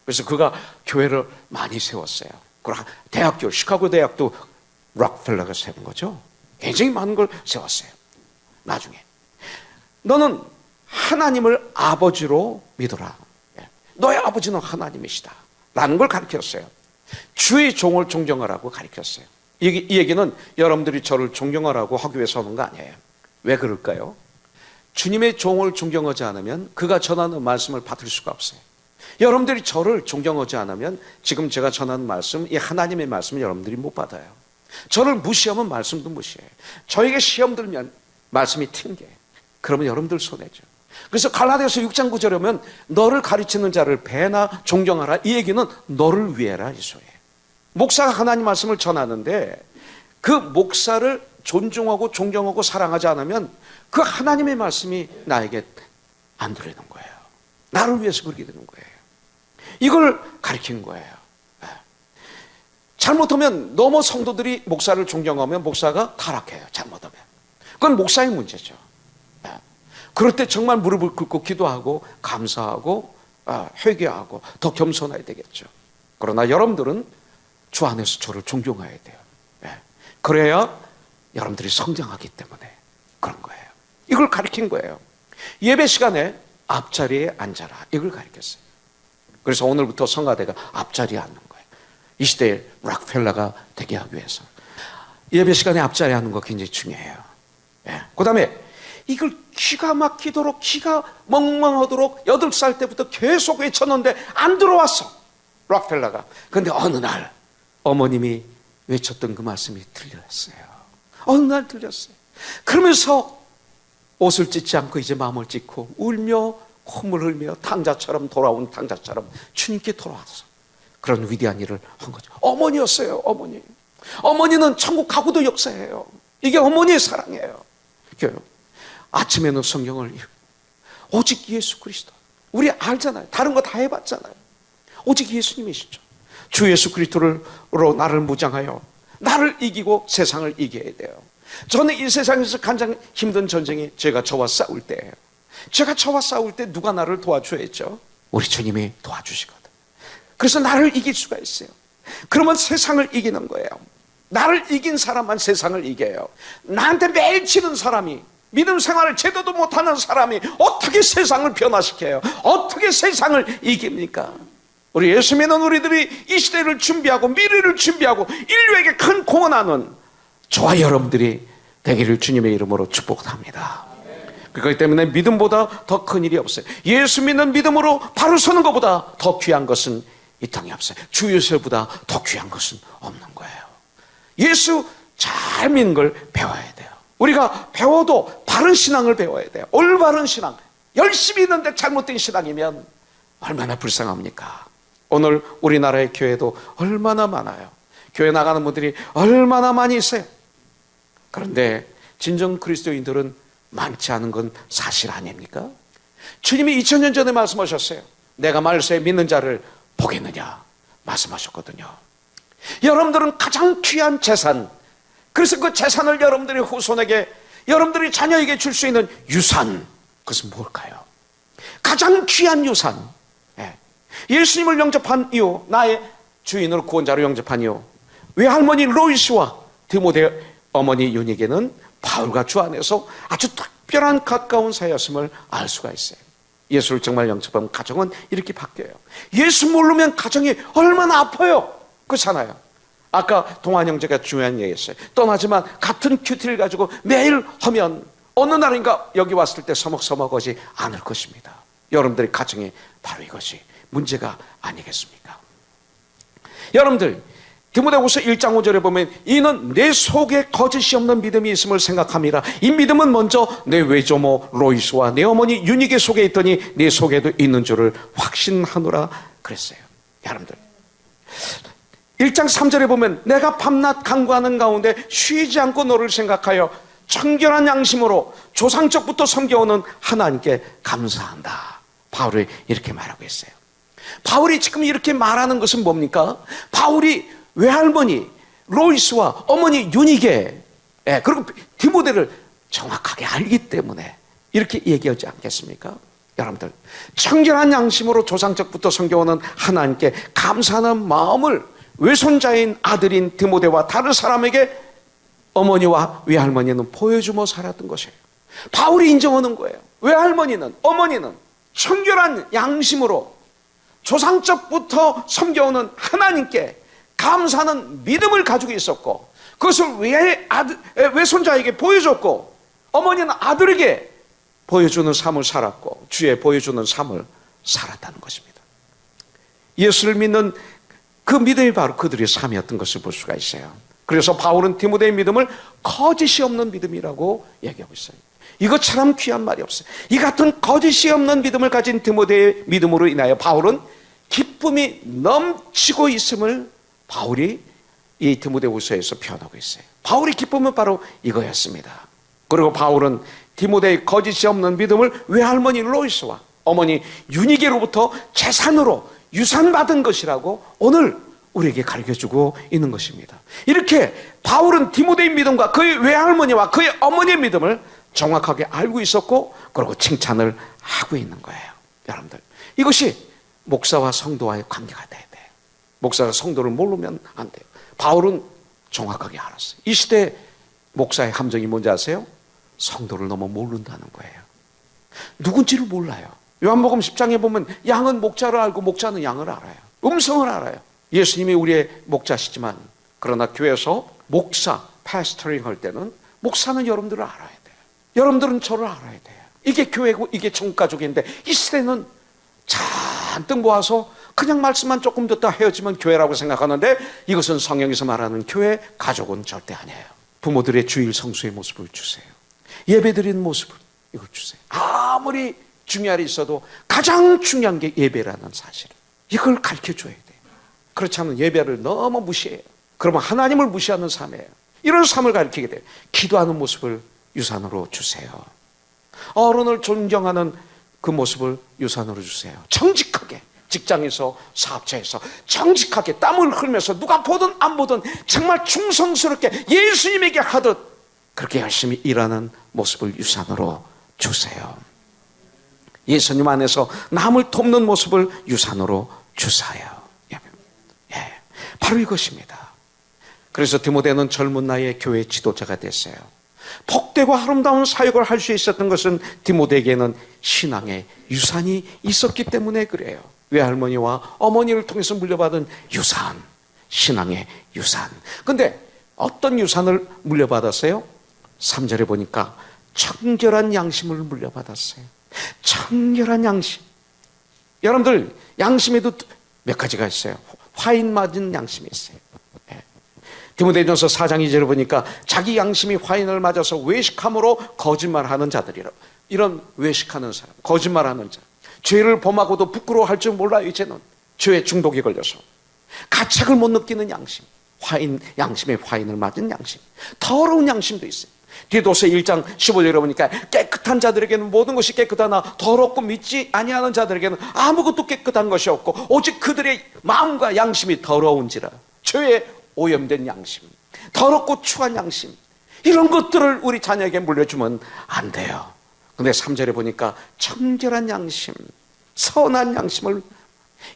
S6: 그래서 그가 교회를 많이 세웠어요. 그리고 대학교, 시카고 대학도 록펠러가 세운 거죠. 굉장히 많은 걸 세웠어요. 나중에 너는 하나님을 아버지로 믿어라. 너의 아버지는 하나님이시다 라는 걸 가르쳤어요. 주의 종을 존경하라고 가르쳤어요. 이 얘기는 여러분들이 저를 존경하라고 하기 위해서 하는 거 아니에요. 왜 그럴까요? 주님의 종을 존경하지 않으면 그가 전하는 말씀을 받을 수가 없어요. 여러분들이 저를 존경하지 않으면 지금 제가 전하는 말씀, 이 하나님의 말씀을 여러분들이 못 받아요. 저를 무시하면 말씀도 무시해요. 저에게 시험 들면 말씀이 튕겨요. 그러면 여러분들 손해죠. 그래서 갈라디아서 6장 9절에 보면 너를 가르치는 자를 배나 존경하라. 이 얘기는 너를 위해라 이 소리예요. 목사가 하나님 말씀을 전하는데 그 목사를 존중하고 존경하고 사랑하지 않으면 그 하나님의 말씀이 나에게 안 들리는 거예요. 나를 위해서 그렇게 되는 거예요. 이걸 가르치는 거예요. 잘못하면 너무 성도들이 목사를 존경하면 목사가 타락해요. 잘못하면. 그건 목사의 문제죠. 그럴 때 정말 무릎을 꿇고 기도하고 감사하고 회개하고 더 겸손해야 되겠죠. 그러나 여러분들은 주 안에서 저를 존경해야 돼요. 그래야 여러분들이 성장하기 때문에 그런 거예요. 이걸 가르친 거예요. 예배 시간에 앞자리에 앉아라. 이걸 가르쳤어요. 그래서 오늘부터 성가대가 앞자리에 앉는 거예요. 이 시대에 록펠러가 되게 하기 위해서. 예배 시간에 앞자리에 앉는 거 굉장히 중요해요. 그 다음에 이걸 기가 막히도록 기가 멍멍하도록 8살 때부터 계속 외쳤는데 안 들어왔어. 록펠러가. 그런데 어느 날 어머님이 외쳤던 그 말씀이 들렸어요. 어느 날 들렸어요. 그러면서 옷을 찢지 않고 이제 마음을 찢고 울며 콧물 흘며 탕자처럼 돌아온 탕자처럼 주님께 돌아왔어. 그런 위대한 일을 한 거죠. 어머니였어요. 어머니. 어머니는 천국 가고도 역사예요. 이게 어머니의 사랑이에요. 아침에는 성경을 읽고 오직 예수 그리스도. 우리 알잖아요. 다른 거 다 해봤잖아요. 오직 예수님이시죠. 주 예수 그리스도로 나를 무장하여 나를 이기고 세상을 이겨야 돼요. 저는 이 세상에서 가장 힘든 전쟁이 제가 저와 싸울 때예요. 제가 저와 싸울 때 누가 나를 도와줘야죠? 우리 주님이 도와주시거든. 그래서 나를 이길 수가 있어요. 그러면 세상을 이기는 거예요. 나를 이긴 사람만 세상을 이겨요. 나한테 매일 치는 사람이, 믿음 생활을 제대로 못하는 사람이 어떻게 세상을 변화시켜요? 어떻게 세상을 이깁니까? 우리 예수 믿는 우리들이 이 시대를 준비하고 미래를 준비하고 인류에게 큰 공헌하는 저와 여러분들이 되기를 주님의 이름으로 축복합니다. 그렇기 때문에 믿음보다 더 큰 일이 없어요. 예수 믿는 믿음으로 바로 서는 것보다 더 귀한 것은 이 땅에 없어요. 주 예수보다 더 귀한 것은 없는 거예요. 예수 잘 믿는 걸 배워야 돼요. 우리가 배워도 바른 신앙을 배워야 돼요. 올바른 신앙. 열심히 있는데 잘못된 신앙이면 얼마나 불쌍합니까? 오늘 우리나라의 교회도 얼마나 많아요. 교회 나가는 분들이 얼마나 많이 있어요. 그런데 진정 그리스도인들은 많지 않은 건 사실 아닙니까? 주님이 2000년 전에 말씀하셨어요. 내가 말세에 믿는 자를 보겠느냐 말씀하셨거든요. 여러분들은 가장 귀한 재산, 그래서 그 재산을 여러분들의 후손에게, 여러분들이 자녀에게 줄 수 있는 유산, 그것은 뭘까요? 가장 귀한 유산. 예수님을 영접한 이후, 나의 주인으로 구원자로 영접한 이후, 외할머니 로이스와 디모데 어머니 유니게는 바울과 주 안에서 아주 특별한 가까운 사이였음을 알 수가 있어요. 예수를 정말 영접하면 가정은 이렇게 바뀌어요. 예수 모르면 가정이 얼마나 아파요. 그렇잖아요. 아까 동환 형제가 중요한 얘기했어요. 떠나지만 같은 큐티를 가지고 매일 하면 어느 날인가 여기 왔을 때 서먹서먹하지 않을 것입니다. 여러분들의 가정이 바로 이것이 문제가 아니겠습니까? 여러분들, 디모데후서 1장 5절에 보면 이는 내 속에 거짓이 없는 믿음이 있음을 생각함이라. 이 믿음은 먼저 내 외조모 로이스와 내 어머니 유니게 속에 있더니 내 속에도 있는 줄을 확신하노라 그랬어요. 여러분들, 1장 3절에 보면 내가 밤낮 간구하는 가운데 쉬지 않고 너를 생각하여 청결한 양심으로 조상적부터 섬겨오는 하나님께 감사한다. 바울이 이렇게 말하고 있어요. 바울이 지금 이렇게 말하는 것은 뭡니까? 바울이 외할머니 로이스와 어머니 유니게, 그리고 디모데를 정확하게 알기 때문에 이렇게 얘기하지 않겠습니까? 여러분들, 청결한 양심으로 조상적부터 섬겨오는 하나님께 감사하는 마음을 외손자인 아들인 디모데와 다른 사람에게 어머니와 외할머니는 보여주며 살았던 것이에요. 바울이 인정하는 거예요. 외할머니는, 어머니는 청결한 양심으로 조상적부터 섬겨오는 하나님께 감사하는 믿음을 가지고 있었고, 그것을 외손자에게 보여줬고, 어머니는 아들에게 보여주는 삶을 살았고, 주에 보여주는 삶을 살았다는 것입니다. 예수를 믿는 그 믿음이 바로 그들의 삶이었던 것을 볼 수가 있어요. 그래서 바울은 디모데의 믿음을 거짓이 없는 믿음이라고 얘기하고 있어요. 이것처럼 귀한 말이 없어요. 이 같은 거짓이 없는 믿음을 가진 디모데의 믿음으로 인하여 바울은 기쁨이 넘치고 있음을 바울이 이 디모데후서에서 표현하고 있어요. 바울의 기쁨은 바로 이거였습니다. 그리고 바울은 디모데의 거짓이 없는 믿음을 외할머니 로이스와 어머니 유니게로부터 재산으로 유산받은 것이라고 오늘 우리에게 가르쳐주고 있는 것입니다. 이렇게 바울은 디모데의 믿음과 그의 외할머니와 그의 어머니의 믿음을 정확하게 알고 있었고, 그리고 칭찬을 하고 있는 거예요. 여러분들, 이것이 목사와 성도와의 관계가 돼야 돼요. 목사가 성도를 모르면 안 돼요. 바울은 정확하게 알았어요. 이 시대 목사의 함정이 뭔지 아세요? 성도를 너무 모른다는 거예요. 누군지를 몰라요. 요한복음 10장에 보면 양은 목자를 알고 목자는 양을 알아요. 음성을 알아요. 예수님이 우리의 목자시지만, 그러나 교회에서 목사, 패스터링 할 때는 목사는 여러분들을 알아야 돼요. 여러분들은 저를 알아야 돼요. 이게 교회고 이게 전가족인데, 이 시대는 잔뜩 모아서 그냥 말씀만 조금 듣다 헤어지면 교회라고 생각하는데, 이것은 성경에서 말하는 교회, 가족은 절대 아니에요. 부모들의 주일 성수의 모습을 주세요. 예배드리는 모습을 이걸 주세요. 아무리 중요한 일이 있어도 가장 중요한 게 예배라는 사실, 이걸 가르쳐줘야 돼요. 그렇지 않으면 예배를 너무 무시해요. 그러면 하나님을 무시하는 삶이에요. 이런 삶을 가르치게 돼요. 기도하는 모습을 유산으로 주세요. 어른을 존경하는 그 모습을 유산으로 주세요. 정직하게, 직장에서 사업자에서 정직하게 땀을 흘리면서 누가 보든 안 보든 정말 충성스럽게 예수님에게 하듯 그렇게 열심히 일하는 모습을 유산으로 주세요. 예수님 안에서 남을 돕는 모습을 유산으로 주세요. 바로 이것입니다. 그래서 디모데는 젊은 나이에 교회 지도자가 됐어요. 복되고 아름다운 사역을 할 수 있었던 것은 디모데에게는 신앙의 유산이 있었기 때문에 그래요. 외할머니와 어머니를 통해서 물려받은 유산, 신앙의 유산. 근데 어떤 유산을 물려받았어요? 3절에 보니까 청결한 양심을 물려받았어요. 청결한 양심. 여러분들, 양심에도 몇 가지가 있어요. 화인 맞은 양심이 있어요. 디모데전서 4장 2절을 보니까 자기 양심이 화인을 맞아서 외식함으로 거짓말하는 자들이라. 이런 외식하는 사람, 거짓말하는 자, 죄를 범하고도 부끄러워할 줄 몰라요. 이제는 죄에 중독이 걸려서 가책을 못 느끼는 양심, 양심의 화인을 맞은 양심, 더러운 양심도 있어요. 디도서 1장 15절에 보니까 깨끗한 자들에게는 모든 것이 깨끗하나 더럽고 믿지 아니하는 자들에게는 아무것도 깨끗한 것이 없고 오직 그들의 마음과 양심이 더러운지라. 죄에 오염된 양심, 더럽고 추한 양심, 이런 것들을 우리 자녀에게 물려주면 안 돼요. 근데 3절에 보니까 청결한 양심, 선한 양심을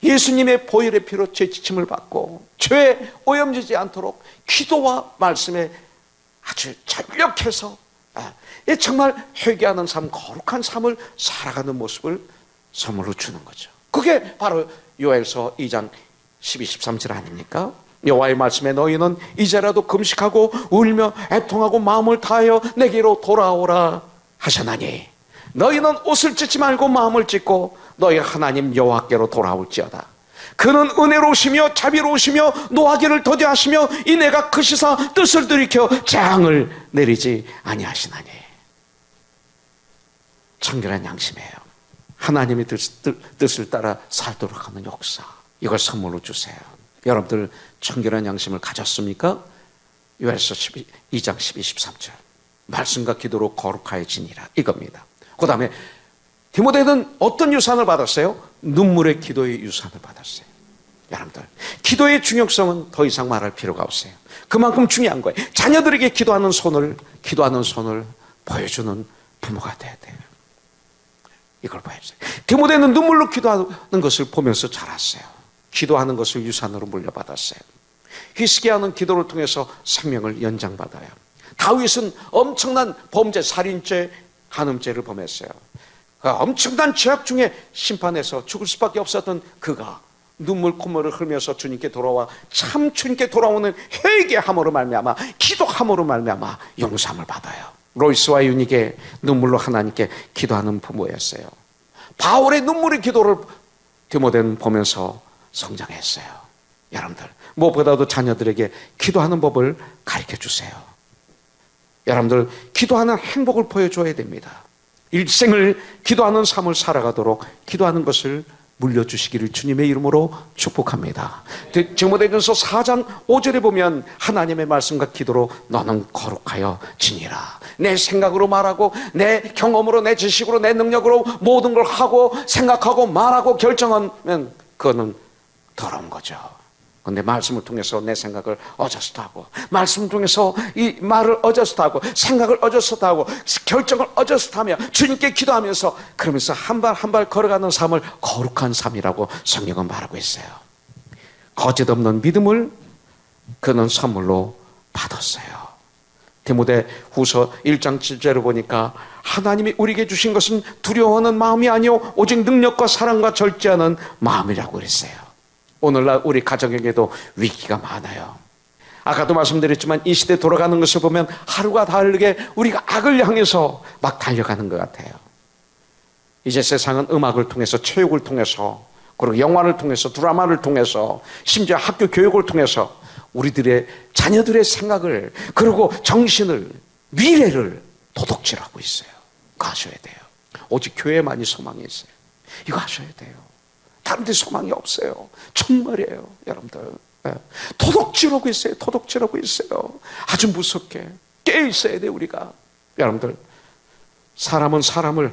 S6: 예수님의 보혈의 피로 죄지침을 받고 죄에 오염지지 않도록 기도와 말씀에 아주 전력해서 정말 회개하는 삶, 거룩한 삶을 살아가는 모습을 선물로 주는 거죠. 그게 바로 요엘서 2장 12, 13절 아닙니까? 여호와의 말씀에 너희는 이제라도 금식하고 울며 애통하고 마음을 다하여 내게로 돌아오라 하셨나니 너희는 옷을 찢지 말고 마음을 찢고 너희 하나님 여호와께로 돌아올지어다. 그는 은혜로우시며 자비로우시며 노하기를 더디하시며 이내가 크시사 뜻을 들이켜 재앙을 내리지 아니하시나니. 청결한 양심이에요. 하나님의 뜻을 따라 살도록 하는 역사, 이걸 선물로 주세요. 여러분들 청결한 양심을 가졌습니까? 요엘서 2장 12, 13절 말씀과 기도로 거룩하여지니라, 이겁니다. 그 다음에 디모데는 어떤 유산을 받았어요? 눈물의 기도의 유산을 받았어요. 여러분들 기도의 중요성은 더 이상 말할 필요가 없어요. 그만큼 중요한 거예요. 자녀들에게 기도하는 손을 보여주는 부모가 돼야 돼요. 이걸 보여주세요. 디모데는 눈물로 기도하는 것을 보면서 자랐어요. 기도하는 것을 유산으로 물려받았어요. 히스기야는 기도를 통해서 생명을 연장받아요. 다윗은 엄청난 범죄, 살인죄, 간음죄를 범했어요. 엄청난 죄악 중에 심판해서 죽을 수밖에 없었던 그가 눈물 콧물을 흘면서 주님께 돌아와 참 주님께 돌아오는 회개함으로 말미암아, 기도함으로 말미암아 용서함을 받아요. 로이스와 유닉의 눈물로 하나님께 기도하는 부모였어요. 바울의 눈물의 기도를 디모데는 보면서 성장했어요. 여러분들 무엇보다도 자녀들에게 기도하는 법을 가르쳐 주세요. 여러분들 기도하는 행복을 보여줘야 됩니다. 일생을 기도하는 삶을 살아가도록 기도하는 것을 물려주시기를 주님의 이름으로 축복합니다. 디모데전서 4장 5절에 보면 하나님의 말씀과 기도로 너는 거룩하여 지니라. 내 생각으로 말하고 내 경험으로 내 지식으로 내 능력으로 모든 걸 하고 생각하고 말하고 결정하면 그거는 더러운 거죠. 근데 말씀을 통해서 내 생각을 어저스트 하고, 말씀을 통해서 이 말을 어저스트 하고, 생각을 어저스트 하고, 결정을 어저스트 하며 주님께 기도하면서 그러면서 한 발 한 발 걸어가는 삶을 거룩한 삶이라고 성경은 말하고 있어요. 거짓 없는 믿음을 그는 선물로 받았어요. 디모데 후서 1장 7절을 보니까 하나님이 우리에게 주신 것은 두려워하는 마음이 아니요 오직 능력과 사랑과 절제하는 마음이라고 그랬어요. 오늘날 우리 가정에게도 위기가 많아요. 아까도 말씀드렸지만 이 시대 돌아가는 것을 보면 하루가 다르게 우리가 악을 향해서 막 달려가는 것 같아요. 이제 세상은 음악을 통해서, 체육을 통해서, 그리고 영화를 통해서, 드라마를 통해서, 심지어 학교 교육을 통해서 우리들의 자녀들의 생각을, 그리고 정신을, 미래를 도둑질하고 있어요. 그거 아셔야 돼요. 오직 교회만이 소망이 있어요. 이거 아셔야 돼요. 다른 데 소망이 없어요. 정말이에요, 여러분들. 도둑질하고 있어요. 도둑질하고 있어요. 아주 무섭게 깨어 있어야 돼요, 우리가. 여러분들, 사람은 사람을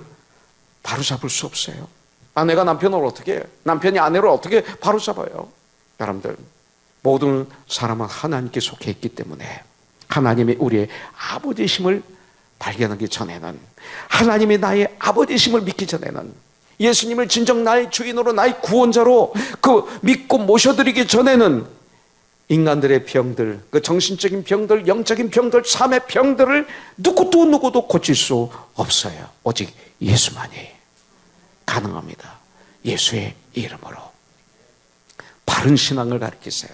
S6: 바로잡을 수 없어요. 아내가 남편을 어떻게 해요? 남편이 아내를 어떻게 바로잡아요? 여러분들, 모든 사람은 하나님께 속해 있기 때문에 하나님이 우리의 아버지심을 발견하기 전에는, 하나님이 나의 아버지심을 믿기 전에는, 예수님을 진정 나의 주인으로, 나의 구원자로 그 믿고 모셔드리기 전에는 인간들의 병들, 그 정신적인 병들, 영적인 병들, 삶의 병들을 누구도 고칠 수 없어요. 오직 예수만이 가능합니다. 예수의 이름으로 바른 신앙을 가르치세요.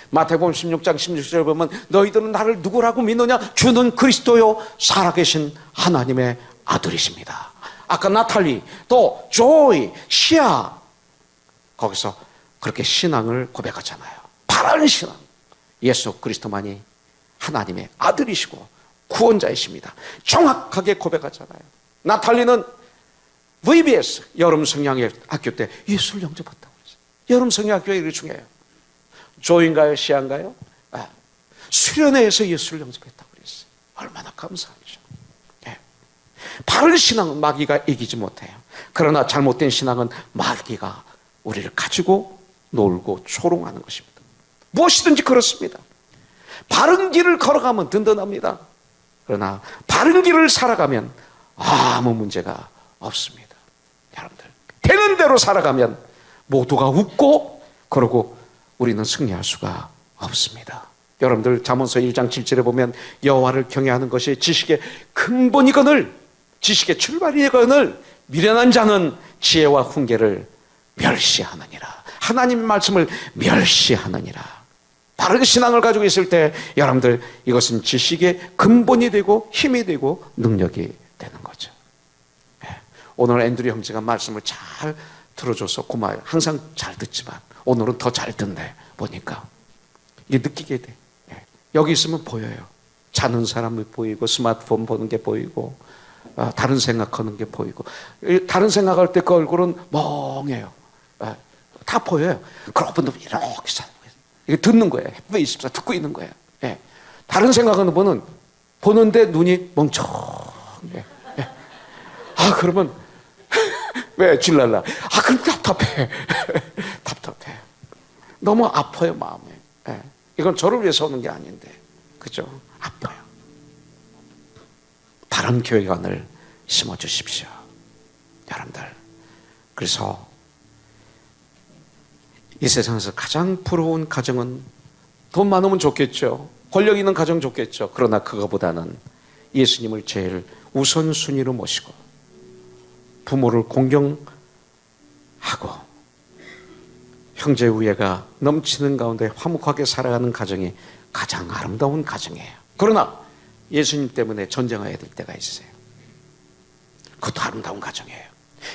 S6: 마태복음 16장 16절에 보면 너희들은 나를 누구라고 믿느냐? 주는 그리스도요 살아계신 하나님의 아들이십니다. 아까 나탈리, 또 조이, 시아, 거기서 그렇게 신앙을 고백하잖아요. 바른 신앙, 예수 그리스도만이 하나님의 아들이시고 구원자이십니다. 정확하게 고백하잖아요. 나탈리는 VBS 여름 성경학교 때 예수를 영접했다고 그랬어요. 여름 성경학교가 이렇게 중요해요. 조인가요? 시안가요? 수련회에서 예수를 영접했다고 그랬어요. 얼마나 감사하죠. 예. 바른 신앙은 마귀가 이기지 못해요. 그러나 잘못된 신앙은 마귀가 우리를 가지고 놀고 초롱하는 것입니다. 무엇이든지 그렇습니다. 바른 길을 걸어가면 든든합니다. 그러나 바른 길을 살아가면 아무 문제가 없습니다. 여러분들, 되는 대로 살아가면 모두가 웃고 그러고 우리는 승리할 수가 없습니다. 여러분들 잠언서 1장 7절에 보면 여호와를 경외하는 것이 지식의 근본이거늘 지식의 출발이거늘 미련한 자는 지혜와 훈계를 멸시하느니라. 하나님의 말씀을 멸시하느니라. 바른 신앙을 가지고 있을 때 여러분들 이것은 지식의 근본이 되고 힘이 되고 능력이 되는 거죠. 오늘 앤드류 형제가 말씀을 잘 들어줘서 고마워요. 항상 잘 듣지만 오늘은 더 잘 듣네 보니까 이게 느끼게 돼. 여기 있으면 보여요. 자는 사람이 보이고 스마트폰 보는 게 보이고 다른 생각하는 게 보이고 다른 생각할 때 그 얼굴은 멍해요. 다 보여요. 그러고 분도 이렇게 사는 거예요. 이게 듣는 거예요. F24 듣고 있는 거예요. 다른 생각하는 분은 보는데 눈이 멍청해. 그러면 왜 질랄라? 그럼 답답해. 답답해. 너무 아파요 마음에. 이건 저를 위해서 오는 게 아닌데, 그죠? 아파요. 바른 교회관을 심어주십시오, 여러분들. 그래서 이 세상에서 가장 부러운 가정은 돈 많으면 좋겠죠. 권력 있는 가정 좋겠죠. 그러나 그거보다는 예수님을 제일 우선순위로 모시고 부모를 공경하고 형제 우애가 넘치는 가운데 화목하게 살아가는 가정이 가장 아름다운 가정이에요. 그러나 예수님 때문에 전쟁해야 될 때가 있어요. 그것도 아름다운 가정이에요.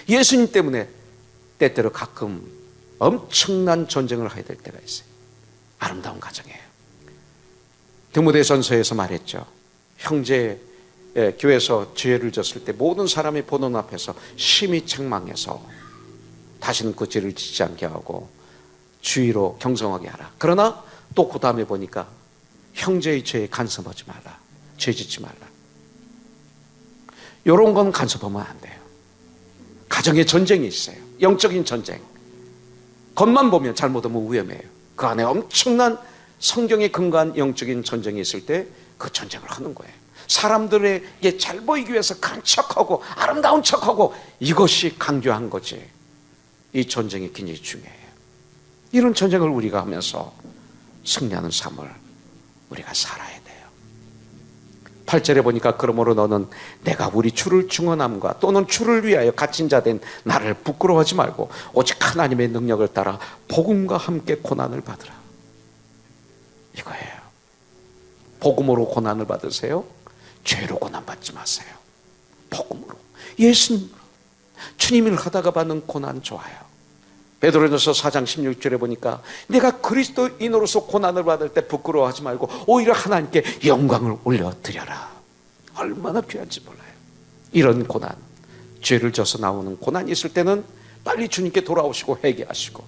S6: 예수님 때문에 때때로 가끔 엄청난 전쟁을 해야 될 때가 있어요. 아름다운 가정이에요. 디모데전서에서 말했죠. 형제 교회에서 죄를 졌을 때 모든 사람이 보는 앞에서 심히 책망해서 다시는 그 죄를 짓지 않게 하고 주의로 경성하게 하라. 그러나 또 그 다음에 보니까 형제의 죄에 간섭하지 말라. 죄 짓지 말라. 이런 건 간섭하면 안 돼요. 가정에 전쟁이 있어요. 영적인 전쟁. 겉만 보면 잘못하면 위험해요. 그 안에 엄청난 성경에 근거한 영적인 전쟁이 있을 때 그 전쟁을 하는 거예요. 사람들에게 잘 보이기 위해서 큰 척하고 아름다운 척하고 이것이 강조한 거지. 이 전쟁이 굉장히 중요해요. 이런 전쟁을 우리가 하면서 승리하는 삶을 우리가 살아야 돼요. 8절에 보니까 그러므로 너는 내가 우리 주를 증언함과 또는 주를 위하여 갇힌 자 된 나를 부끄러워하지 말고 오직 하나님의 능력을 따라 복음과 함께 고난을 받으라. 이거예요. 복음으로 고난을 받으세요. 죄로 고난받지 마세요. 복음으로, 예수님으로. 주님을 하다가 받는 고난 좋아요. 베드로전서 4장 16절에 보니까 내가 그리스도인으로서 고난을 받을 때 부끄러워하지 말고 오히려 하나님께 영광을 올려드려라. 얼마나 귀한지 몰라요. 이런 고난, 죄를 져서 나오는 고난이 있을 때는 빨리 주님께 돌아오시고 회개하시고,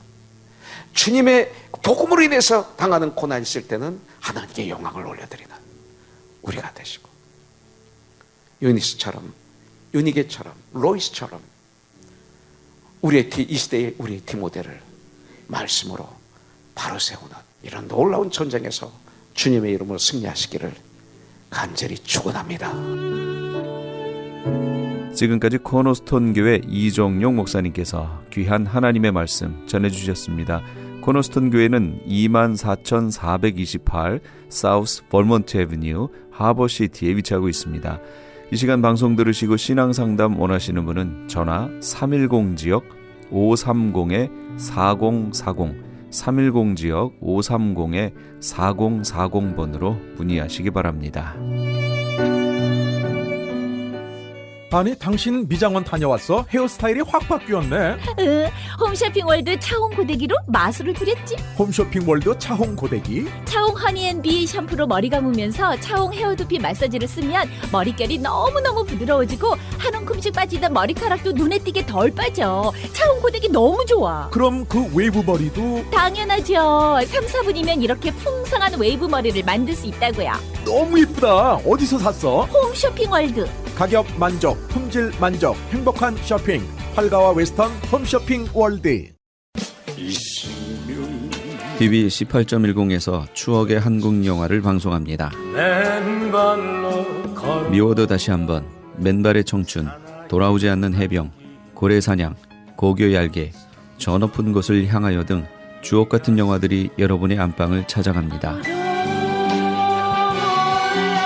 S6: 주님의 복음으로 인해서 당하는 고난이 있을 때는 하나님께 영광을 올려드리는 우리가 되시고, 유니스처럼, 유니게처럼, 로이스처럼 이 시대의 우리의 디모데를 말씀으로 바로 세우는 이런 놀라운 전쟁에서 주님의 이름으로 승리하시기를 간절히 축원합니다.
S1: 지금까지 코너스톤 교회 이종용 목사님께서 귀한 하나님의 말씀 전해주셨습니다. 코너스톤 교회는 24,428 사우스 벌몬트 애비뉴 하버시티에 위치하고 있습니다. 이 시간 방송 들으시고 신앙상담 원하시는 분은 전화 310지역 530-4040 310지역 530-4040번으로 문의하시기 바랍니다.
S7: 아니 당신 미장원 다녀왔어? 헤어스타일이 확 바뀌었네.
S8: 홈쇼핑 월드 차홍 고데기로 마술을 부렸지.
S7: 홈쇼핑 월드 차홍 고데기.
S8: 차홍 허니앤비 샴푸로 머리 감으면서 차홍 헤어두피 마사지를 쓰면 머릿결이 너무너무 부드러워지고 한 움큼씩 빠지던 머리카락도 눈에 띄게 덜 빠져. 차홍 고데기 너무 좋아.
S7: 그럼 그 웨이브 머리도
S8: 당연하죠. 3, 4분이면 이렇게 풍성한 웨이브 머리를 만들 수 있다고요.
S7: 너무 이쁘다. 어디서 샀어?
S8: 홈쇼핑 월드.
S7: 가격 만족, 품질 만족, 행복한 쇼핑. 활가와 웨스턴 홈쇼핑 월드.
S1: TV 18.10에서 추억의 한국 영화를 방송합니다. 미워도 다시 한번, 맨발의 청춘, 돌아오지 않는 해병, 고래사냥, 고교 얄개, 저 높은 곳을 향하여 등 주옥 같은 영화들이 여러분의 안방을 찾아갑니다.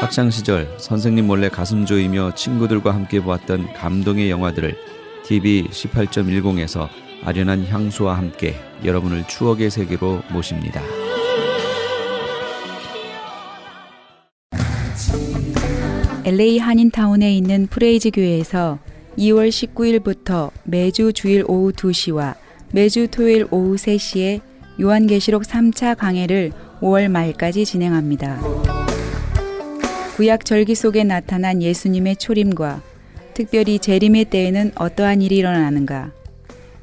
S1: 학창시절 선생님 몰래 가슴 조이며 친구들과 함께 보았던 감동의 영화들을 TV 18.10에서 아련한 향수와 함께 여러분을 추억의 세계로 모십니다.
S5: LA 한인타운에 있는 프레이즈 교회에서 2월 19일부터 매주 주일 오후 2시와 매주 토요일 오후 3시에 요한계시록 3차 강해를 5월 말까지 진행합니다. 구약 절기 속에 나타난 예수님의 초림과 특별히 재림의 때에는 어떠한 일이 일어나는가?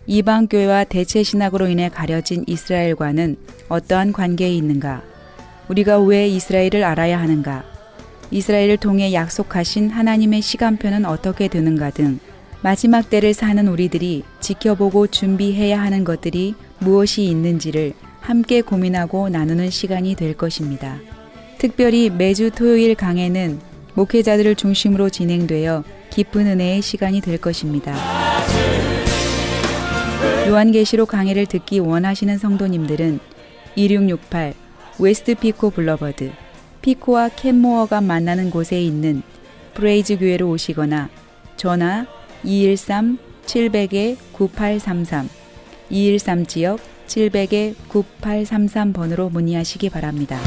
S5: 이방 교회와 대체 신학으로 인해 가려진 이스라엘과는 어떠한 관계에 있는가? 우리가 왜 이스라엘을 알아야 하는가? 이스라엘을 통해 약속하신 하나님의 시간표는 어떻게 되는가 등 마지막 때를 사는 우리들이 지켜보고 준비해야 하는 것들이 무엇이 있는지를 함께 고민하고 나누는 시간이 될 것입니다. 특별히 매주 토요일 강해는 목회자들을 중심으로 진행되어 깊은 은혜의 시간이 될 것입니다. 요한계시록 강해를 듣기 원하시는 성도님들은 2668 웨스트 피코 블러버드, 피코와 캔모어가 만나는 곳에 있는 프레이즈 교회로 오시거나 전화 213-700-9833, 213지역 700-9833번으로 문의하시기 바랍니다.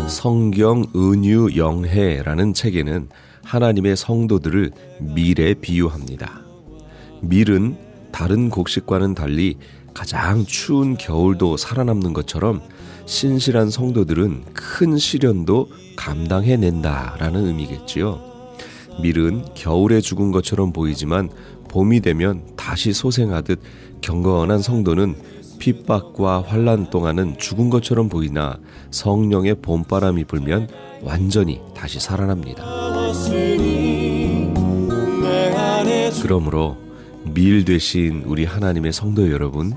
S2: 성경 은유 영해라는 책에는 하나님의 성도들을 밀에 비유합니다. 밀은 다른 곡식과는 달리 가장 추운 겨울도 살아남는 것처럼 신실한 성도들은 큰 시련도 감당해낸다라는 의미겠지요. 밀은 겨울에 죽은 것처럼 보이지만 봄이 되면 다시 소생하듯 경건한 성도는 핍박과 환난 동안은 죽은 것처럼 보이나 성령의 봄바람이 불면 완전히 다시 살아납니다. 그러므로 밀 되신 우리 하나님의 성도 여러분,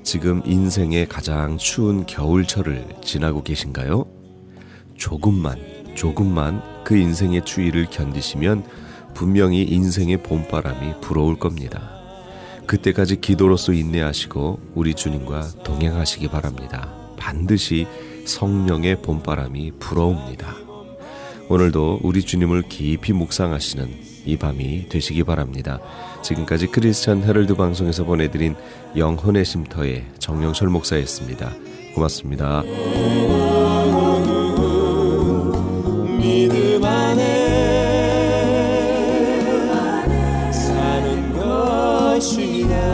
S2: 지금 인생의 가장 추운 겨울철을 지나고 계신가요? 조금만 그 인생의 추위를 견디시면 분명히 인생의 봄바람이 불어올 겁니다. 그때까지 기도로서 인내하시고 우리 주님과 동행하시기 바랍니다. 반드시 성령의 봄바람이 불어옵니다. 오늘도 우리 주님을 깊이 묵상하시는 이 밤이 되시기 바랍니다. 지금까지 크리스천 헤럴드 방송에서 보내드린 영혼의 쉼터의 정영철 목사였습니다. 고맙습니다. 믿음 안에 사는 것이다.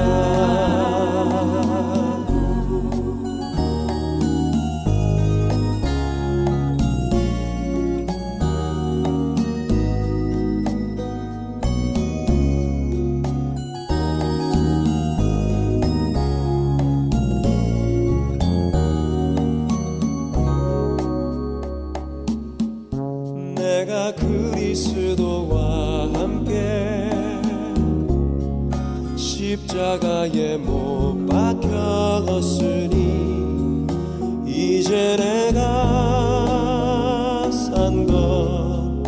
S2: 내가 그리스도와 함께 십자가에 못 박혔으니 이제 내가 산 것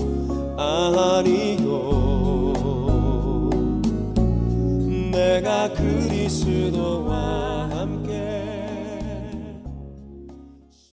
S2: 아니요